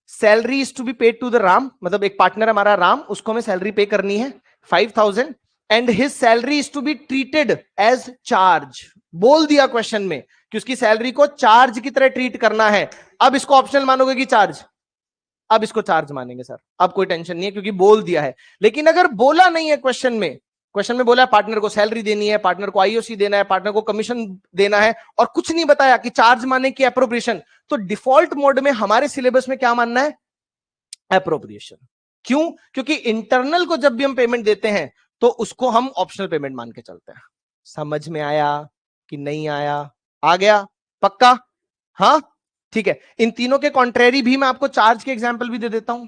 salary is to be paid to the Ram, मतलब एक पार्टनर हमारा राम, उसको हमें सैलरी पे करनी है 5,000 and his salary is to be treated as charge. बोल दिया क्वेश्चन में कि उसकी सैलरी को चार्ज की तरह ट्रीट करना है। अब इसको ऑप्शनल मानोगे कि चार्ज? अब इसको चार्ज मानेंगे सर, अब कोई टेंशन नहीं है क्योंकि बोल दिया है। लेकिन अगर बोला नहीं है क्वेश्चन में, क्वेश्चन में बोला है पार्टनर को सैलरी देनी है, पार्टनर को आईओसी देना है, पार्टनर को कमीशन देना है, और कुछ नहीं बताया कि चार्ज माने कि एप्रोप्रिएशन, तो डिफॉल्ट मोड में हमारे सिलेबस में क्या मानना है, एप्रोप्रिएशन। क्यों? क्योंकि इंटरनल को जब भी हम पेमेंट देते हैं तो उसको हम ऑप्शनल पेमेंट मान के चलते हैं। समझ में आया कि नहीं आया? आ गया? पक्का? हाँ ठीक है, इन तीनों के कॉन्ट्रेरी भी मैं आपको चार्ज के एग्जाम्पल भी दे देता हूं,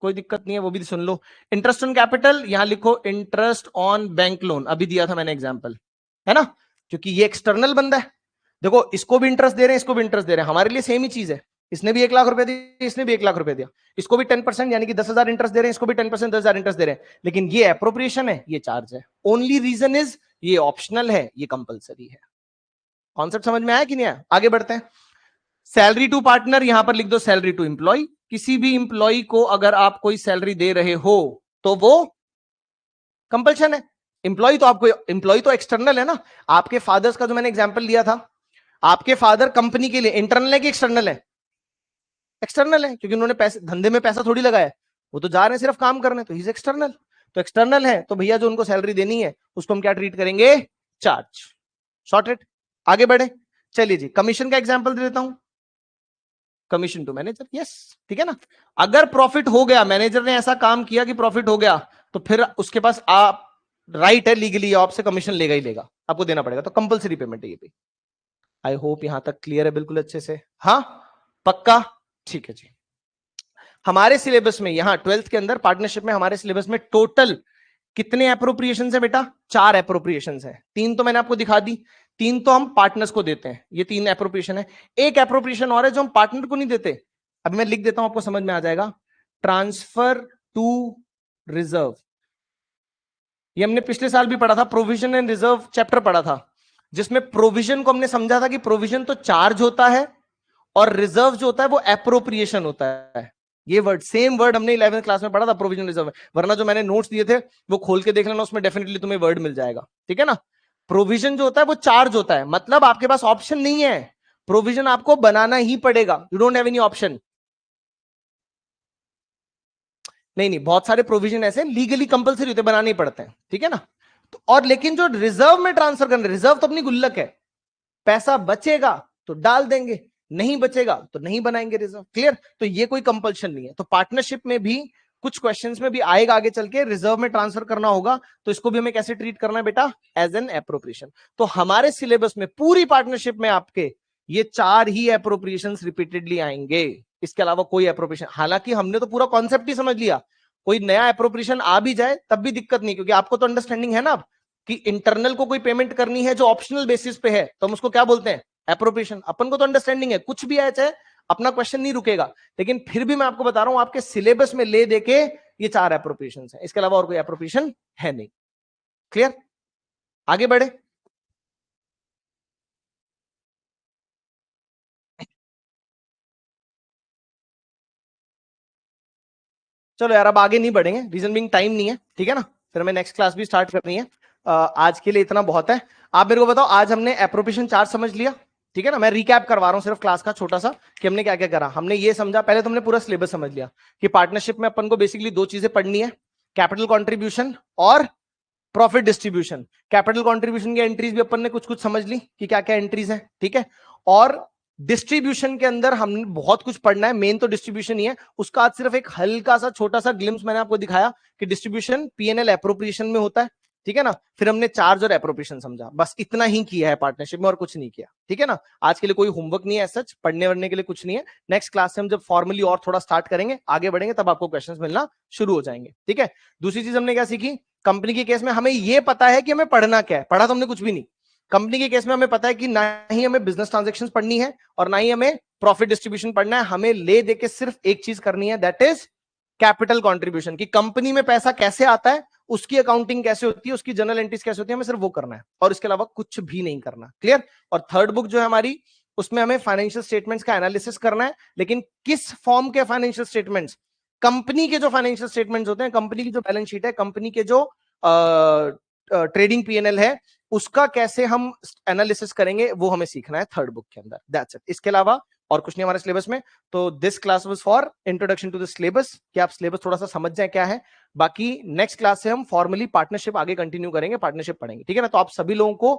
कोई दिक्कत नहीं है, वो भी सुन लो। इंटरेस्ट ऑन कैपिटल, यहां लिखो इंटरेस्ट ऑन बैंक लोन, अभी दिया था मैंने एग्जाम्पल, है ना, क्योंकि ये एक्सटर्नल बंदा है। देखो इसको भी इंटरेस्ट दे रहे हैं, इसको भी इंटरेस्ट दे रहे हैं, हमारे लिए सेम ही चीज है। इसने भी 1 लाख रुपए दिया, इसने भी 1 लाख रुपए दिया, इसको भी 10% यानी कि 10,000 इंटरेस्ट दे रहे हैं, इसको भी 10% 10,000 इंटरेस्ट दे रहे हैं, लेकिन ये एप्रोप्रिएशन है, ये चार्ज है। ओनली रीजन इज ये ऑप्शनल है, ये कंपलसरी है। कॉन्सेप्ट समझ में आया कि नहीं आया? आगे बढ़ते हैं। सैलरी टू पार्टनर, यहां पर लिख दो सैलरी टू एम्प्लॉय। किसी भी एम्प्लॉय को अगर आप कोई सैलरी दे रहे हो तो वो कंपल्शन है। एम्प्लॉय तो आपको, एम्प्लॉय तो एक्सटर्नल है ना। आपके फादर्स का जो मैंने एग्जांपल लिया था, आपके फादर कंपनी के लिए इंटरनल है कि एक्सटर्नल है? एक्सटर्नल है, क्योंकि उन्होंने पैसे, धंधे में पैसा थोड़ी लगाया, वो तो जा रहे हैं सिर्फ काम करने, तो इज एक्सटर्नल। तो एक्सटर्नल है तो भैया जो उनको सैलरी देनी है उसको हम क्या ट्रीट करेंगे? चार्ज। सॉर्टेड। आगे बढ़े, चलिए जी, कमीशन का एग्जांपल दे देता हूं। कमीशन टू मैनेजर, यस, ठीक है ना। अगर प्रॉफिट हो गया, मैनेजर ने ऐसा काम किया कि प्रॉफिट हो गया, तो फिर उसके पास आप राइट है लीगली, आपसे कमीशन लेगा ही लेगा, आपको देना पड़ेगा, तो कंपलसरी पेमेंट है ये भी। आई होप यहां तक क्लियर है बिल्कुल अच्छे से, हाँ पक्का, ठीक है जी। हमारे सिलेबस में यहां 12th के अंदर पार्टनरशिप में हमारे सिलेबस में टोटल कितने एप्रोप्रिएशन है बेटा? 4 एप्रोप्रिएशन है। 3 तो मैंने आपको दिखा दी, 3 तो हम पार्टनर्स को देते हैं, ये 3 एप्रोप्रिएशन है। एक एप्रोप्रिएशन और है जो हम पार्टनर को नहीं देते, अभी मैं लिख देता हूं, आपको समझ में आ जाएगा। ट्रांसफर टू रिजर्व, ये हमने पिछले साल भी पढ़ा था, प्रोविजन एंड रिजर्व चैप्टर पढ़ा था, जिसमें प्रोविजन को हमने समझा था कि प्रोविजन तो चार्ज होता है और रिजर्व जो होता है वो एप्रोप्रिएशन होता है। ये वर्ड, सेम वर्ड हमने 11th क्लास में पढ़ा था, प्रोविजन रिजर्व, वरना जो मैंने नोट्स दिए थे वो खोल के देख लेना, उसमें डेफिनेटली तुम्हें वर्ड मिल जाएगा, ठीक है ना। प्रोविजन जो होता है वो चार्ज होता है, मतलब आपके पास ऑप्शन नहीं है, प्रोविजन आपको बनाना ही पड़ेगा, you don't have any option. नहीं नहीं, बहुत सारे प्रोविजन ऐसे लीगली कंपलसरी होते, बनाने ही पड़ते हैं, ठीक है ना। तो और लेकिन जो रिजर्व में ट्रांसफर करना, रिजर्व तो अपनी गुल्लक है, पैसा बचेगा तो डाल देंगे, नहीं बचेगा तो नहीं बनाएंगे रिजर्व, क्लियर। तो ये कोई कंपल्शन नहीं है। तो पार्टनरशिप में भी कुछ क्वेश्चंस में भी आएगा आगे चल के, रिजर्व में ट्रांसफर करना होगा, तो इसको भी हमें कैसे ट्रीट करना है बेटा? As an appropriation. तो हमारे सिलेबस में पूरी पार्टनरशिप में आपके ये 4 ही एप्रोप्रिएशन रिपीटेडली आएंगे, इसके अलावा कोई एप्रोप्रिएशन, हालांकि हमने तो पूरा कॉन्सेप्ट ही समझ लिया, कोई नया एप्रोप्रिएशन आ भी जाए तब भी दिक्कत नहीं, क्योंकि आपको तो अंडरस्टैंडिंग है ना कि इंटरनल को कोई पेमेंट करनी है जो ऑप्शनल बेसिस पे है, तो हम उसको क्या बोलते हैं? एप्रोप्रिएशन। अपन को तो अंडरस्टैंडिंग है, कुछ भी आए चाहे अपना क्वेश्चन नहीं रुकेगा, लेकिन फिर भी मैं आपको बता रहा हूं, आपके सिलेबस में ले देके ये 4 एप्रोप्रिएशन है, इसके अलावा और कोई एप्रोप्रिएशन है नहीं, क्लियर। आगे बढ़े, चलो यार अब आगे नहीं बढ़ेंगे, रीजन बिंग टाइम नहीं है, ठीक है ना, फिर हमें नेक्स्ट क्लास भी स्टार्ट करनी है। आज के लिए इतना बहुत है। आप मेरे को बताओ, आज हमने एप्रोप्रिएशन चार्ज समझ लिया, ठीक है ना। मैं रिकैप करवा रहा हूं सिर्फ क्लास का छोटा सा, कि हमने क्या क्या करा। हमने ये समझा, पहले तो हमने पूरा सिलेबस समझ लिया कि पार्टनरशिप में अपन को बेसिकली 2 चीजें पढ़नी है, कैपिटल कॉन्ट्रीब्यूशन और प्रॉफिट डिस्ट्रीब्यूशन। कैपिटल कंट्रीब्यूशन की एंट्रीज भी अपन ने कुछ कुछ समझ ली कि क्या क्या एंट्रीज है, ठीक है। और डिस्ट्रीब्यूशन के अंदर हमने बहुत कुछ पढ़ना है, मेन तो डिस्ट्रीब्यूशन ही है, उसका आज सिर्फ एक हल्का सा छोटा सा ग्लिम्स मैंने आपको दिखाया कि डिस्ट्रीब्यूशन पीएनएल एप्रोप्रिएशन में होता है, ठीक है ना। फिर हमने चार्ज और एप्रोप्रिएशन समझा, बस इतना ही किया है पार्टनरशिप में और कुछ नहीं किया, ठीक है ना। आज के लिए कोई होमवर्क नहीं है, सच पढ़ने वढ़ने के लिए कुछ नहीं है। नेक्स्ट क्लास से हम जब फॉर्मली और थोड़ा स्टार्ट करेंगे, आगे बढ़ेंगे, तब आपको क्वेश्चंस मिलना शुरू हो जाएंगे, ठीक है। दूसरी चीज हमने क्या सीखी, कंपनी के केस में हमें यह पता है कि हमें पढ़ना क्या है, पढ़ा तो हमने कुछ भी नहीं। कंपनी के केस में हमें पता है कि ना ही हमें बिजनेस ट्रांजैक्शंस पढ़नी है और ना ही हमें प्रॉफिट डिस्ट्रीब्यूशन पढ़ना है, हमें ले दे के सिर्फ एक चीज करनी है, दैट इज कैपिटल कंट्रीब्यूशन, कि कंपनी में पैसा कैसे आता है, उसकी अकाउंटिंग कैसे होती है, उसकी जर्नल एंट्रीज कैसे होती है, हमें सिर्फ वो करना है और इसके अलावा कुछ भी नहीं करना, क्लियर। और थर्ड बुक जो है हमारी, उसमें हमें फाइनेंशियल स्टेटमेंट्स का एनालिसिस करना है, लेकिन किस फॉर्म के फाइनेंशियल स्टेटमेंट्स? कंपनी के जो फाइनेंशियल स्टेटमेंट्स होते हैं, कंपनी की जो बैलेंस शीट है, कंपनी के जो ट्रेडिंग पीएनएल है, उसका कैसे हम एनालिसिस करेंगे, वो हमें सीखना है थर्ड बुक के अंदर, दैट्स इट। इसके अलावा और कुछ नहीं हमारे सिलेबस में। तो this class was for introduction to the syllabus, कि आप सिलेबस थोड़ा सा समझ जाए क्या है। बाकी नेक्स्ट क्लास से हम फॉर्मली पार्टनरशिप आगे कंटिन्यू करेंगे, पार्टनरशिप पढ़ेंगे, ठीक है ना। तो आप सभी लोगों को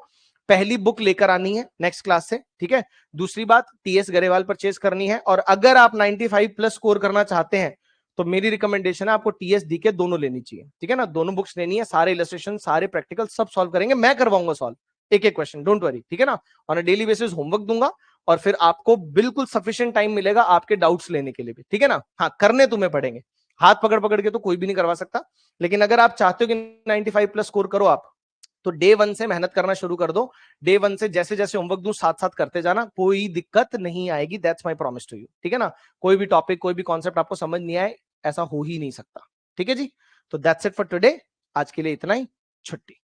पहली बुक लेकर आनी है नेक्स्ट क्लास से, ठीक है। दूसरी बात, टीएस गरेवाल परचेज करनी है, और अगर आप 95 प्लस स्कोर करना चाहते हैं तो मेरी रिकमेंडेशन है आपको टीएस डीके दोनों लेनी चाहिए, ठीक है ना। दोनों बुक्स लेनी है, सारे इलस्ट्रेशन, सारे प्रैक्टिकल सब सॉल्व करेंगे, मैं करवाऊंगा सॉल्व एक एक क्वेश्चन, डोंट वरी, ठीक है ना। On a daily basis homework दूंगा और फिर आपको बिल्कुल सफिशिएंट टाइम मिलेगा आपके डाउट्स लेने के लिए भी, ठीक है ना। हाँ, करने तुम्हें पड़ेंगे, हाथ पकड़ पकड़ के तो कोई भी नहीं करवा सकता, लेकिन अगर आप चाहते हो कि 95 प्लस स्कोर करो आप, तो डे 1 से मेहनत करना शुरू कर दो। डे 1 से जैसे जैसे होमवर्क दूं साथ साथ करते जाना, कोई दिक्कत नहीं आएगी, that's my promise to you, ठीक है ना। कोई भी टॉपिक, कोई भी कॉन्सेप्ट आपको समझ नहीं आए, ऐसा हो ही नहीं सकता, ठीक है जी। तो दैट्स इट फॉर टुडे, आज के लिए इतना ही, छुट्टी।